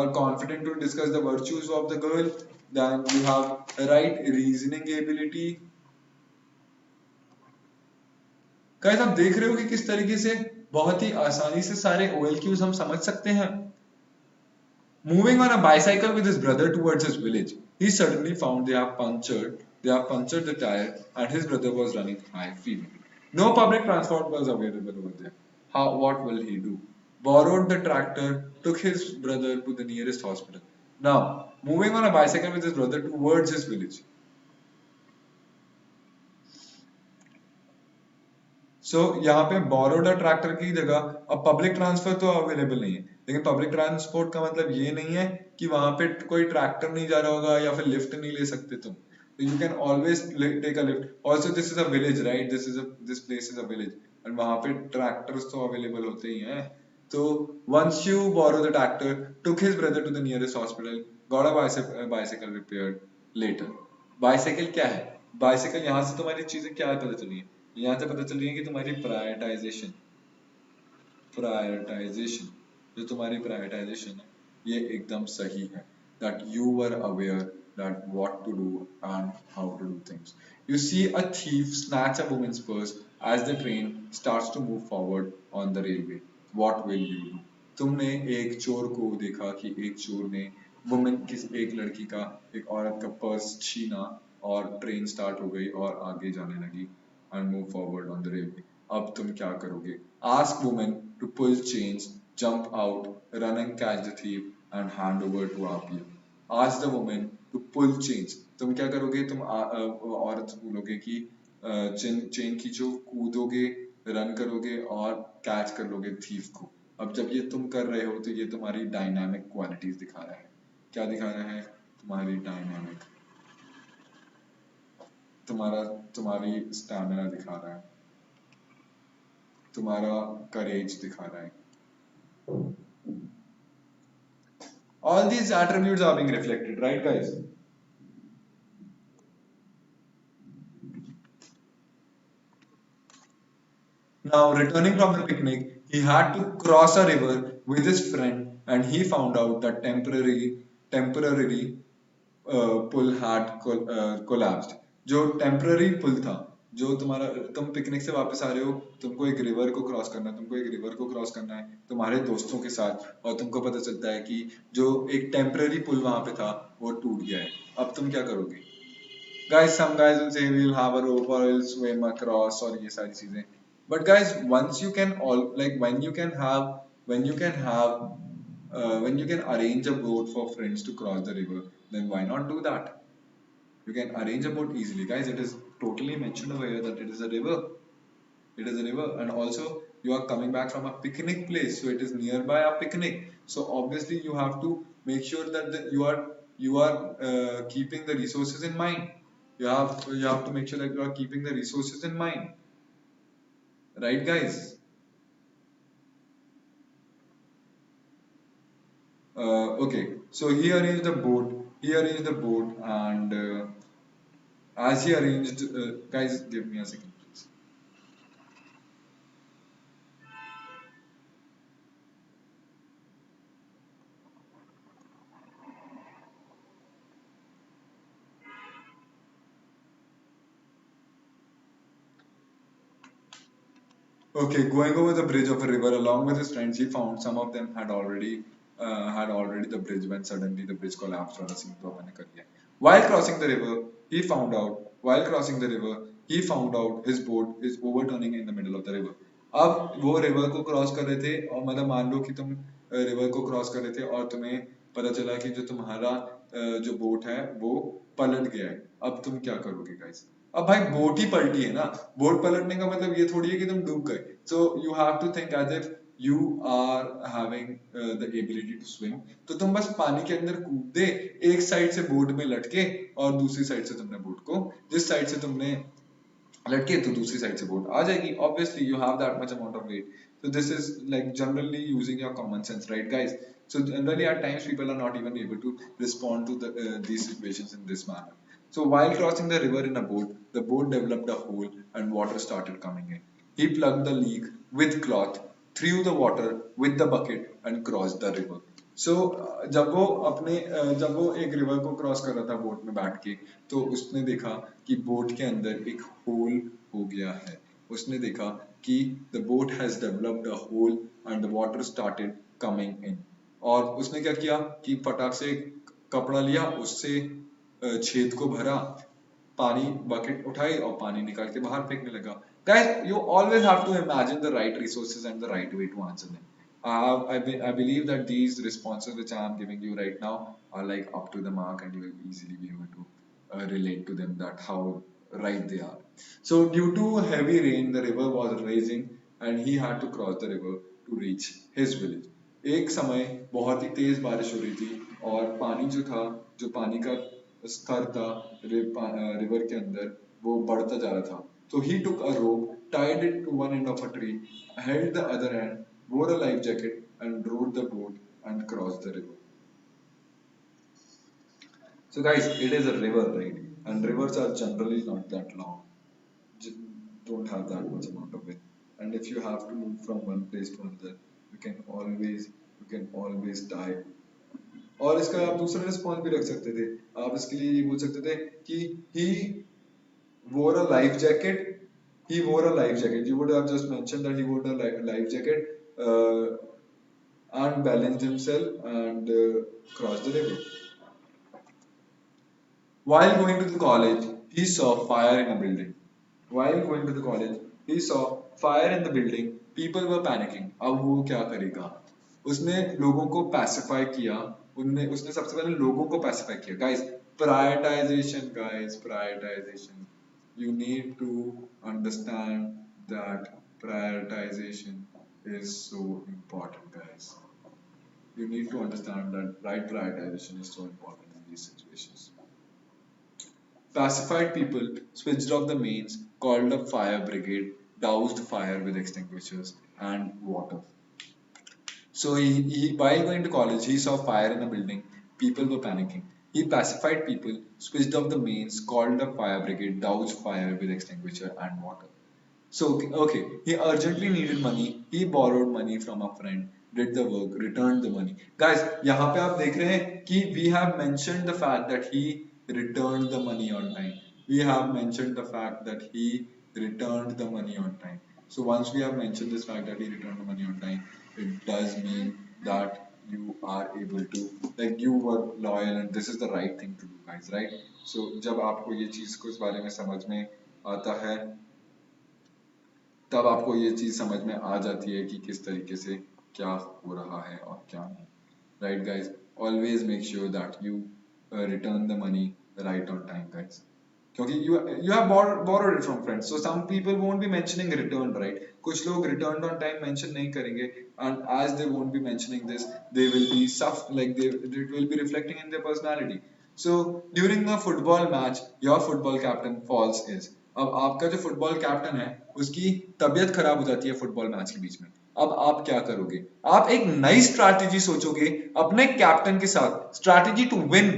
are confident to discuss the virtues of the girl. Then you have right reasoning ability. Guys, आप देख रहे हो कि किस तरीके से बहुत ही आसानी से सारे OLQs हम समझ सकते हैं. Moving on a bicycle with his brother towards his village, he suddenly found they have punctured the tire, and his brother was running high fever. No public transport was available over there. What will he do? Borrowed the tractor, took his brother to the nearest hospital. Now, moving on a bicycle with his brother towards his village. सो यहाँ पे borrowed tractor की जगह अब public transfer तो available नहीं है, लेकिन public transport का मतलब ये नहीं है कि वहां पे कोई ट्रैक्टर नहीं जा रहा होगा या फिर लिफ्ट नहीं ले सकते तुम. You can always take a lift. Also this is a village, right? This place is a village and वहां पे ट्रैक्टर्स तो अवेलेबल होते ही हैं. तो once you borrow the tractor, took his brother to the nearest hospital, got a bicycle repaired later. Bicycle क्या है? Bicycle यहाँ से तुम्हारी चीजें क्या पता चली है? यहाँ से पता चल रही है कि तुम्हारी प्रायोरिटाइजेशन, प्रायोरिटाइजेशन जो तुम्हारी प्रायोरिटाइजेशन है ये एकदम सही है. that you were aware that what to do and how to do things. You see a thief snatch a woman's purse as the train starts to move forward on the railway. What will you do? तुमने एक चोर को देखा कि एक चोर ने एक लड़की का, एक औरत का पर्स छीना और ट्रेन स्टार्ट हो गई और आगे जाने लगी and move forward on the railway. अब तुम क्या करोगे? Ask woman to pull chains, jump out, run and catch the thief and hand over to RPF. Ask the woman to pull chains. तुम क्या करोगे? तुम औरत से बोलोगे कि चेन खींचो, कूदोगे, रन करोगे और कैच कर लोगे थीफ को. अब जब ये तुम कर रहे हो तो ये तुम्हारी डायनामिक क्वालिटीज दिखा रहा है. क्या दिखा रहा है? तुम्हारी डायनामिक, तुम्हारी स्टैमिना दिखा रहा है, तुम्हारा करेज दिखा रहा है. All these attributes are being reflected, right guys? Now returning from the picnic, he had to cross a river with his friend and he found out that temporarily पुल हैड कोलैप्स्ड. जो temporary पुल था, जो तुम्हारा, तुम picnic से वापस आ रहे हो, तुमको एक रिवर को क्रॉस करना है, तुम्हारे दोस्तों के साथ, और तुमको पता चलता है कि जो एक टेम्पररी पुल वहां पे था वो टूट गया है. अब तुम क्या करोगे? Guys, some guys will say we'll have a rope or we'll swim across और ये सारी चीजें. But guys, once you can all like when you can have when you can arrange a boat for friends to cross the river, then why not do that? You can arrange a boat easily, guys. It is totally mentioned over here that it is a river. It is a river, and also you are coming back from a picnic place, so it is nearby a picnic. So obviously you have to make sure that you are keeping the resources in mind. You have to make sure that you are keeping the resources in mind, right, guys? Okay, so he arranged the boat. He arranged the boat, and as he arranged, guys, give me a second, please. Okay, going over the bridge of a river along with his friends, he found some of them had already the bridge when suddenly the bridge collapsed on a scene to मैंने कर दिया. While crossing the river, he found out his boat is overturning in the middle of the river. अब वो river को cross कर रहे थे, और मतलब मान लो कि तुम रिवर को क्रॉस कर रहे थे और तुम्हें पता चला कि जो तुम्हारा जो बोट है वो पलट गया है. अब तुम क्या करोगे गाइस? अब भाई बोट ही पलटी है ना. बोट पलटने का मतलब ये थोड़ी है कि तुम डूब गए. So you have to think as if you are having the ability to swim, तो तुम बस पानी के अंदर कूद दे, एक साइड से बोट में लटके और दूसरी साइड से तुमने बोट को, जिस साइड से तुमने लटके तो दूसरी साइड से बोट आ जाएगी. Obviously you have that much amount of weight. So this is like generally using your common sense, right guys? So generally at times people are not even able to respond to these situations in this manner. So while crossing the river in a boat, the boat developed a hole and water started coming in. He plugged the leak with cloth, threw the water with the bucket and crossed the river. सो जब वो एक river को cross कर रहा था boat में बैठ के, तो उसने देखा कि बोट के अंदर एक होल हो गया है. उसने देखा कि the boat has developed a hole and the water started coming in. और उसने क्या किया कि फटाक से कपड़ा लिया, उससे छेद को भरा, पानी बकेट उठाई और पानी निकाल के बाहर फेंकने लगा. Guys, you always have to imagine the right resources and the right way to answer them. I believe that these responses which I am giving you right now are like up to the mark, and you will easily be able to relate to them that how right they are. So due to heavy rain, the river was rising, and he had to cross the river to reach his village. एक समय बहुत ही तेज बारिश हो रही थी और पानी जो था, जो पानी का स्तर था रिवर के अंदर, वो बढ़ता जा रहा था. So he took a rope, tied it to one end of a tree, held the other end, wore a life jacket, and rowed the boat and crossed the river. So guys, it is a river, right? And rivers are generally not that long. J- don't have that much amount of it. And if you have to move from one place to another, you can always die. और इसका आप दूसरा response भी रख सकते थे. आप इसके लिए ये बोल सकते थे कि he wore a life jacket. He wore a life jacket. You would have just mentioned that he wore a life jacket and balanced himself and crossed the river. While going to the college, he saw fire in a building. While going to the college, he saw fire in the building. People were panicking. अब वो क्या करेगा? उसने लोगों को pacify किया. उसने सबसे पहले लोगों को pacify किया. Guys, prioritization. You need to understand that prioritization is so important, guys. You need to understand that right prioritization is so important in these situations. Pacified people switched off the mains, called up fire brigade, doused fire with extinguishers and water. So while going to college, he saw fire in a building. People were panicking. He pacified people, switched off the mains, called up fire brigade, doused fire with extinguisher and water. So okay, he urgently needed money. He borrowed money from a friend, did the work, returned the money. Guys, यहाँ पे आप देख रहे हैं कि we have mentioned the fact that he returned the money on time. We have mentioned the fact that he returned the money on time. So once we have mentioned this fact that he returned the money on time, it does mean that you are able to, like, you were loyal and this is the right thing to do, guys, right? So जब आपको ये चीज को इस बारे में समझ में आता है, तब आपको ये चीज समझ में आ जाती है कि किस तरीके से क्या हो रहा है और क्या नहीं. Right guys, always make sure that you return the money right on time guys, क्योंकि you have borrowed it from friends, so some people won't be mentioning return, right? कुछ लोग returned on time mention नहीं करेंगे, and as they won't be mentioning this, they will be like it will be reflecting in their personality. So during a football match, your football captain falls ill. अब आपका जो football captain है उसकी तबीयत खराब हो जाती है फुटबॉल मैच के बीच में. अब आप क्या करोगे? आप एक नई स्ट्रैटेजी सोचोगे अपने कैप्टन के साथ, स्ट्रैटेजी टू विन.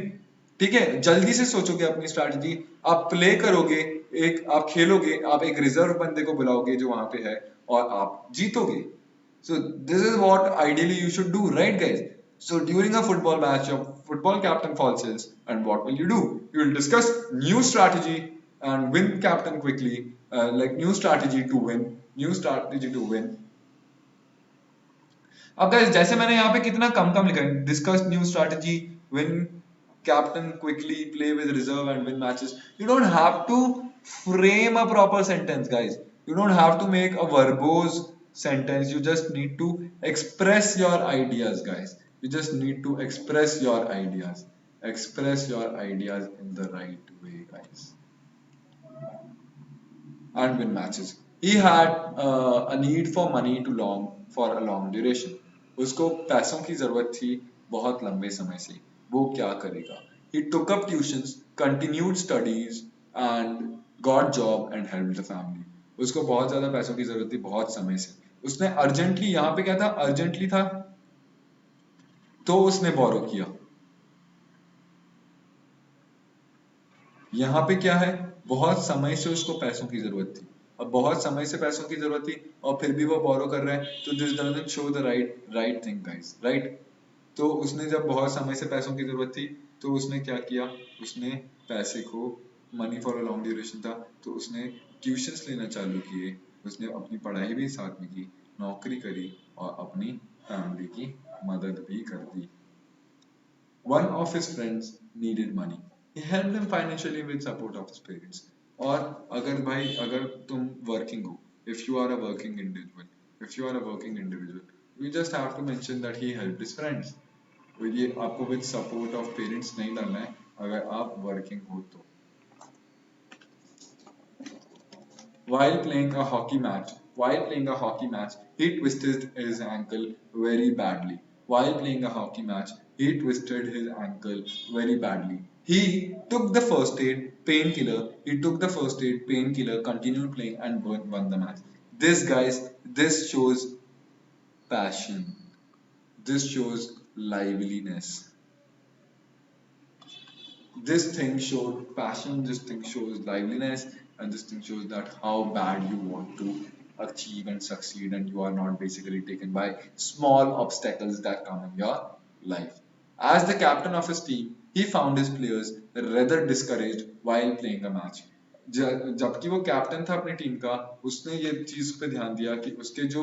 ठीक है, जल्दी से सोचोगे अपनी स्ट्रैटेजी, आप प्ले करोगे, एक आप खेलोगे, आप एक रिजर्व बंदे को बुलाओगे जो वहां पे है और आप जीतोगे. So this is what ideally you should do, right guys? So during a football match, your football captain falls ill, and what will you do? You will discuss new strategy and win captain quickly, like new strategy to win, new strategy to win. अब guys, जैसे मैंने यहाँ पे कितना कम कम लिखा है, discuss new strategy, win captain quickly, play with reserve and win matches. You don't have to frame a proper sentence, guys. You don't have to make a verbose sentence. You just need to express your ideas, guys. You just need to express your ideas. Express your ideas in the right way, guys, and win matches. He had a need for money to long for a long duration. उसको पैसों की जरूरत थी बहुत लंबे समय से. वो क्या करेगा? He took up tuitions, continued studies and got job and helped the family. उसको बहुत ज्यादा पैसों की जरूरत थी बहुत समय से. उसने अर्जेंटली, यहाँ पे क्या था, अर्जेंटली था तो उसने बोरो किया. यहाँ पे क्या है, बहुत समय से उसको पैसों की जरूरत थी. अब बहुत समय से पैसों की जरूरत थी और फिर भी वो बोरो कर रहा है, तो this doesn't show the right thing guys, right. तो उसने जब बहुत समय से पैसों की जरूरत थी तो उसने क्या किया, उसने पैसे को, money for a long duration था तो उसने ट्यूशंस लेना चालू किए, उसने अपनी पढ़ाई भी साथ में की, नौकरी करी और अपनी फैमिली की मदद भी कर दी. One of his friends needed money. He helped him financially with support of his parents. और अगर भाई, अगर तुम working हो, if you are a working individual, if you are a working individual, you just have to mention that he helped his friends. तो ये आपको with support of parents नहीं डालना है अगर आप working हो तो. While playing a hockey match, he twisted his ankle very badly. While playing a hockey match, he twisted his ankle very badly. He took the first aid, painkiller. He took the first aid, painkiller, continued playing, and won the match. This, guys, this shows passion. This shows liveliness. This thing showed passion, this thing shows liveliness, and this thing shows that how bad you want to achieve and succeed, and you are not basically taken by small obstacles that come in your life. As the captain of his team, he found his players rather discouraged while playing a match. जबकि वो captain था अपनी team का, उसने ये चीज पे ध्यान दिया कि उसके जो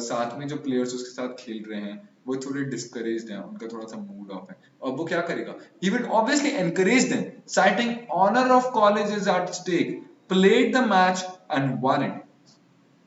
साथ में जो प्लेयर्स उसके साथ खेल रहे हैं वो थोड़े डिस्करेज्ड हैं, उनका थोड़ा सा मूड ऑफ है. और वो क्या करेगा, he will obviously encourage them, citing honor of college is at stake, played the match and won it.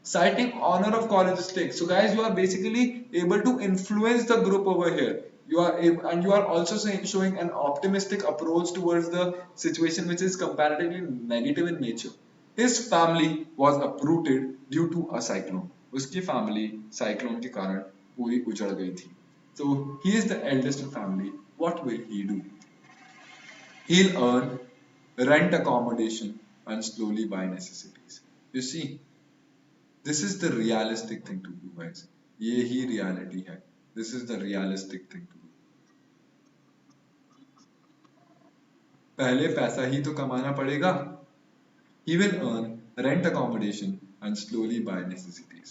Citing honor of college stake. So guys, you are basically able to influence the group over here. You are able, and you are also showing an optimistic approach towards the situation which is comparatively negative in nature. His family was uprooted due to a cyclone. उसकी family cyclone के कारण पूरी उजड़ गई थी. So he is the eldest in family. What will he do? He'll earn rent accommodation and slowly buy necessities. You see, this is the realistic thing to do, guys. ये ही reality है. This is the realistic thing to do. पहले पैसा ही तो कमाना पड़ेगा. He will earn rent accommodation and slowly buy necessities.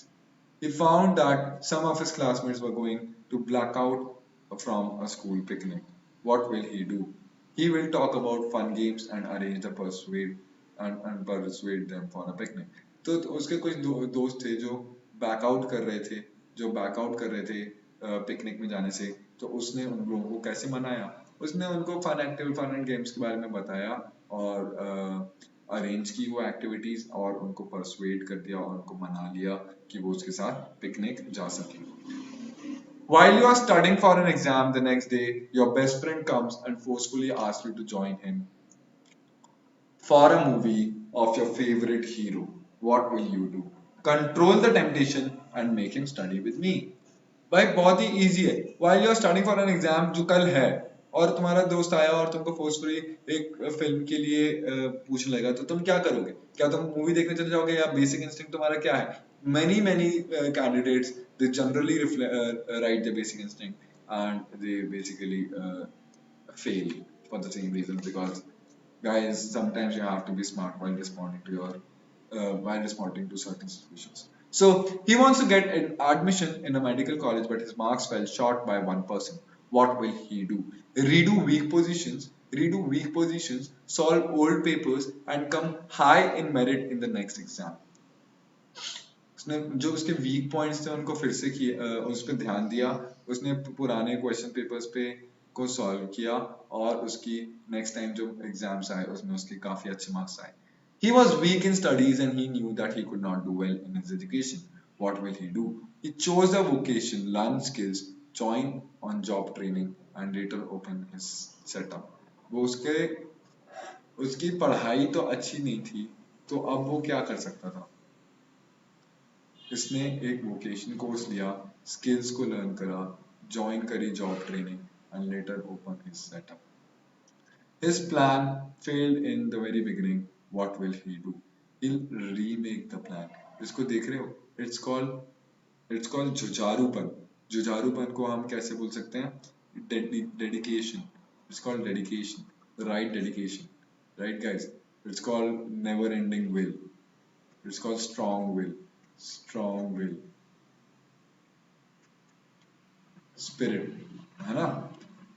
He found that some of his classmates were going to black out from a school picnic. What will he do? He will talk about fun games and arrange the persuade them for a picnic. तो उसके कुछ दोस्त थे जो backout कर रहे थे, picnic में जाने से. तो उसने उन लोगों को कैसे मनाया, उसने उनको फन एंड गेम्स के बारे में बताया और अरेंज की वो एक्टिविटीज और उनको परसुएड कर दिया और उनको मना लिया कि वो उसके साथ पिकनिक जा सके. While you are studying for an exam the next day, your best friend comes and forcefully asks you to join him for a movie of your favorite hero. What will you do? Control the temptation and make him study with me. भाई बहुत ही easy है. While you are studying for an exam जो कल है और तुम्हारा दोस्त आया और तुमको फोर्सफुली एक फिल्म के लिए पूछने लगा, तो तुम क्या करोगे? क्या तुम मूवी देखने चले जाओगे या बेसिक इंस्टिंक्ट तुम्हारा क्या है? Many candidates, they generally write the basic instinct and they basically fail for the same reason, because guys, sometimes you have to be smart while responding to your while responding to certain situations. So he wants to get an admission in a medical college, but his marks fell short by 1%. What will he do? Redo weak positions, solve old papers, and come high in merit in the next exam. उसने जो उसके week points थे उनको फिर से किया, उस पर ध्यान दिया. उसने पुराने क्वेश्चन पेपर्स पे को सॉल्व किया और उसकी नेक्स्ट टाइम जो एग्जाम्स आए उसमें उसके काफी अच्छे मार्क्स आए. He was weak in studies and he knew that he could not do well in his education. What will he do? He chose a vocation, learned skills, joined on job training and later opened his setup. वो उसकी पढ़ाई तो अच्छी नहीं थी, तो अब वो क्या कर सकता था? इसने एक वोकेशन कोर्स लिया, स्किल्स को लर्न करा, ज्वाइन करी job training and later open his setup. His plan failed in the very beginning. What will he do? He'll remake the plan. इसको देख रहे हो? It's called जुझारूपन. जुझारूपन को हम कैसे बोल सकते हैं? Dedication. It's called dedication. The right dedication. Right, guys? It's called never-ending will. It's called strong will. Strong will. Spirit. है ना?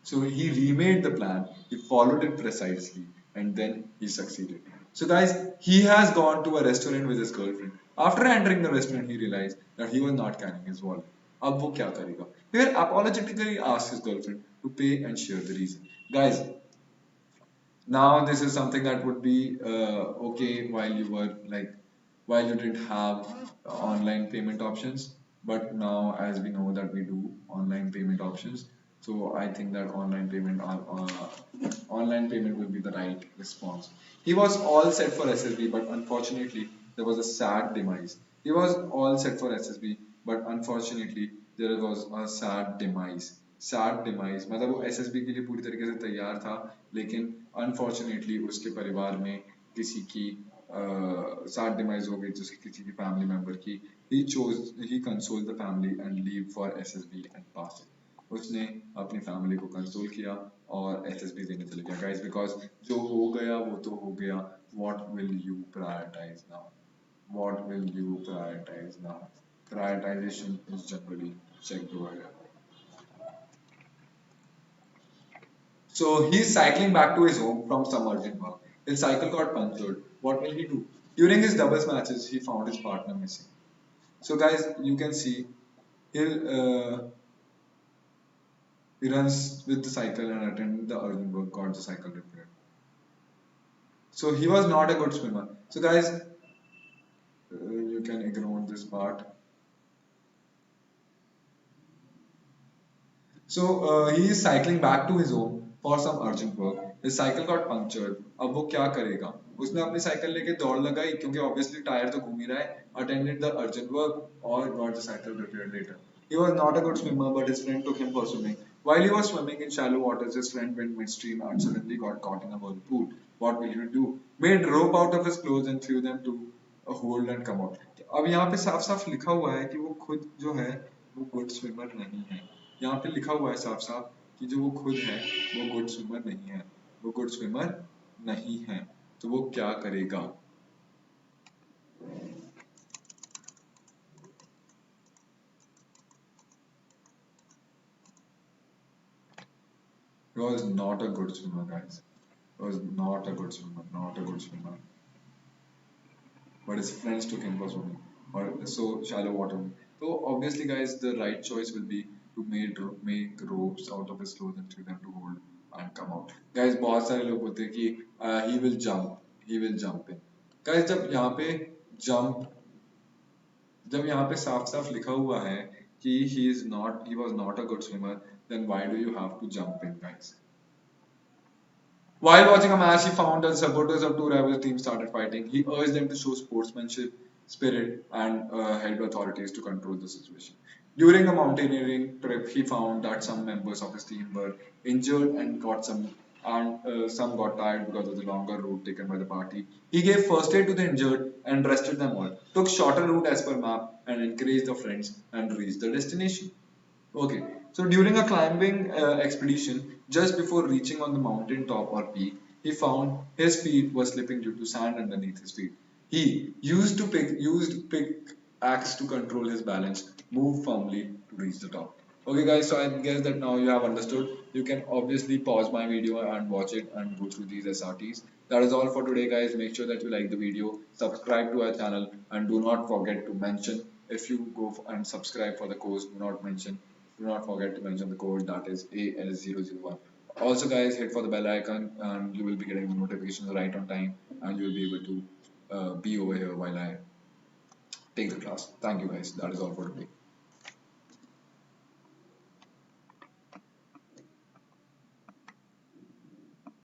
So he remade the plan, he followed it precisely, and then he succeeded. So, guys, he has gone to a restaurant with his girlfriend. After entering the restaurant, he realized that he was not carrying his wallet. अब वो क्या करेगा? He apologetically asked his girlfriend to pay and share the reason. Guys, now this is something that would be okay while you were like while you didn't have online payment options, but now as we know that we do online payment options, so I think that online payment will be the right response. He was all set for SSB, but unfortunately there was a sad demise. He was all set for SSB, but unfortunately there was a sad demise. Sad demise मतलब वो SSB के लिए पूरी तरीके से तैयार था, लेकिन अनफॉर्चुनेटली उसके परिवार में किसी की सैड डिमाइज हो गई, जिसकी किसी की फैमिली मेंबर की. He console the family and leave for SSB and pass it. उसने अपनी फैमिली को कंसोल किया और एसएसबी देने चले गया. गाइस, बिकॉज जो हो गया वो तो हो गया. What will you prioritise now? What will you prioritize now? Prioritization is generally checked over here. So he's cycling back to his home from some urgent work. His cycle got punctured. What will he do? During his doubles matches, he found his partner missing. So guys, you can see he runs with the cycle and attended the urgent work, got the cycle repaired. So he was not a good swimmer. So guys, you can ignore this part. So he is cycling back to his home for some urgent work. His cycle got punctured. अब वो क्या करेगा? उसने अपनी cycle लेके दौड़ लगाई क्योंकि obviously टायर तो घूम ही रहा है. Attended the urgent work or got the cycle repaired later. He was not a good swimmer, but his friend took him for swimming. While he was swimming in shallow waters, his friend went midstream and suddenly got caught in a whirlpool. What will he do? Made rope out of his clothes and threw them to a hole and come out. अब यहाँ पे साफ साफ लिखा हुआ है कि वो खुद जो है वो गुड स्विमर नहीं है. यहाँ पे लिखा हुआ है साफ साफ कि जो वो खुद है वो गुड स्विमर नहीं है. वो गुड स्विमर नहीं है, तो वो क्या करेगा? He was not a good swimmer, guys. He was not a good swimmer, not a good swimmer. But his friends took him for swimming or so shallow water. So obviously, guys, the right choice will be to make ropes out of his clothes and throw them to hold and come out. Guys, बहुत सारे लोग बोलते हैं कि he will jump in. Guys, jump जब यहाँ पे साफ साफ लिखा हुआ है कि he was not a good swimmer, then why do you have to jump in, guys? While watching a match, he found that supporters of two rival teams started fighting. He urged them to show sportsmanship, spirit, and helped authorities to control the situation. During a mountaineering trip, he found that some members of his team were injured and some got tired because of the longer route taken by the party. He gave first aid to the injured and rested them all. Took shorter route as per map and encouraged the friends and reached the destination. Okay, so during a climbing expedition, just before reaching on the mountain top or peak, he found his feet were slipping due to sand underneath his feet. He used pick axe to control his balance, move firmly to reach the top. Okay, guys, so I guess that now you have understood. You can obviously pause my video and watch it and go through these SRTs. That is all for today, guys. Make sure that you like the video, subscribe to our channel, and do not forget to mention if you go and subscribe for the course. Do not forget to mention the code, that is AL001. Also, guys, hit for the bell icon and you will be getting notifications right on time, and you will be able to be over here while I take the class. Thank you, guys. That is all for today.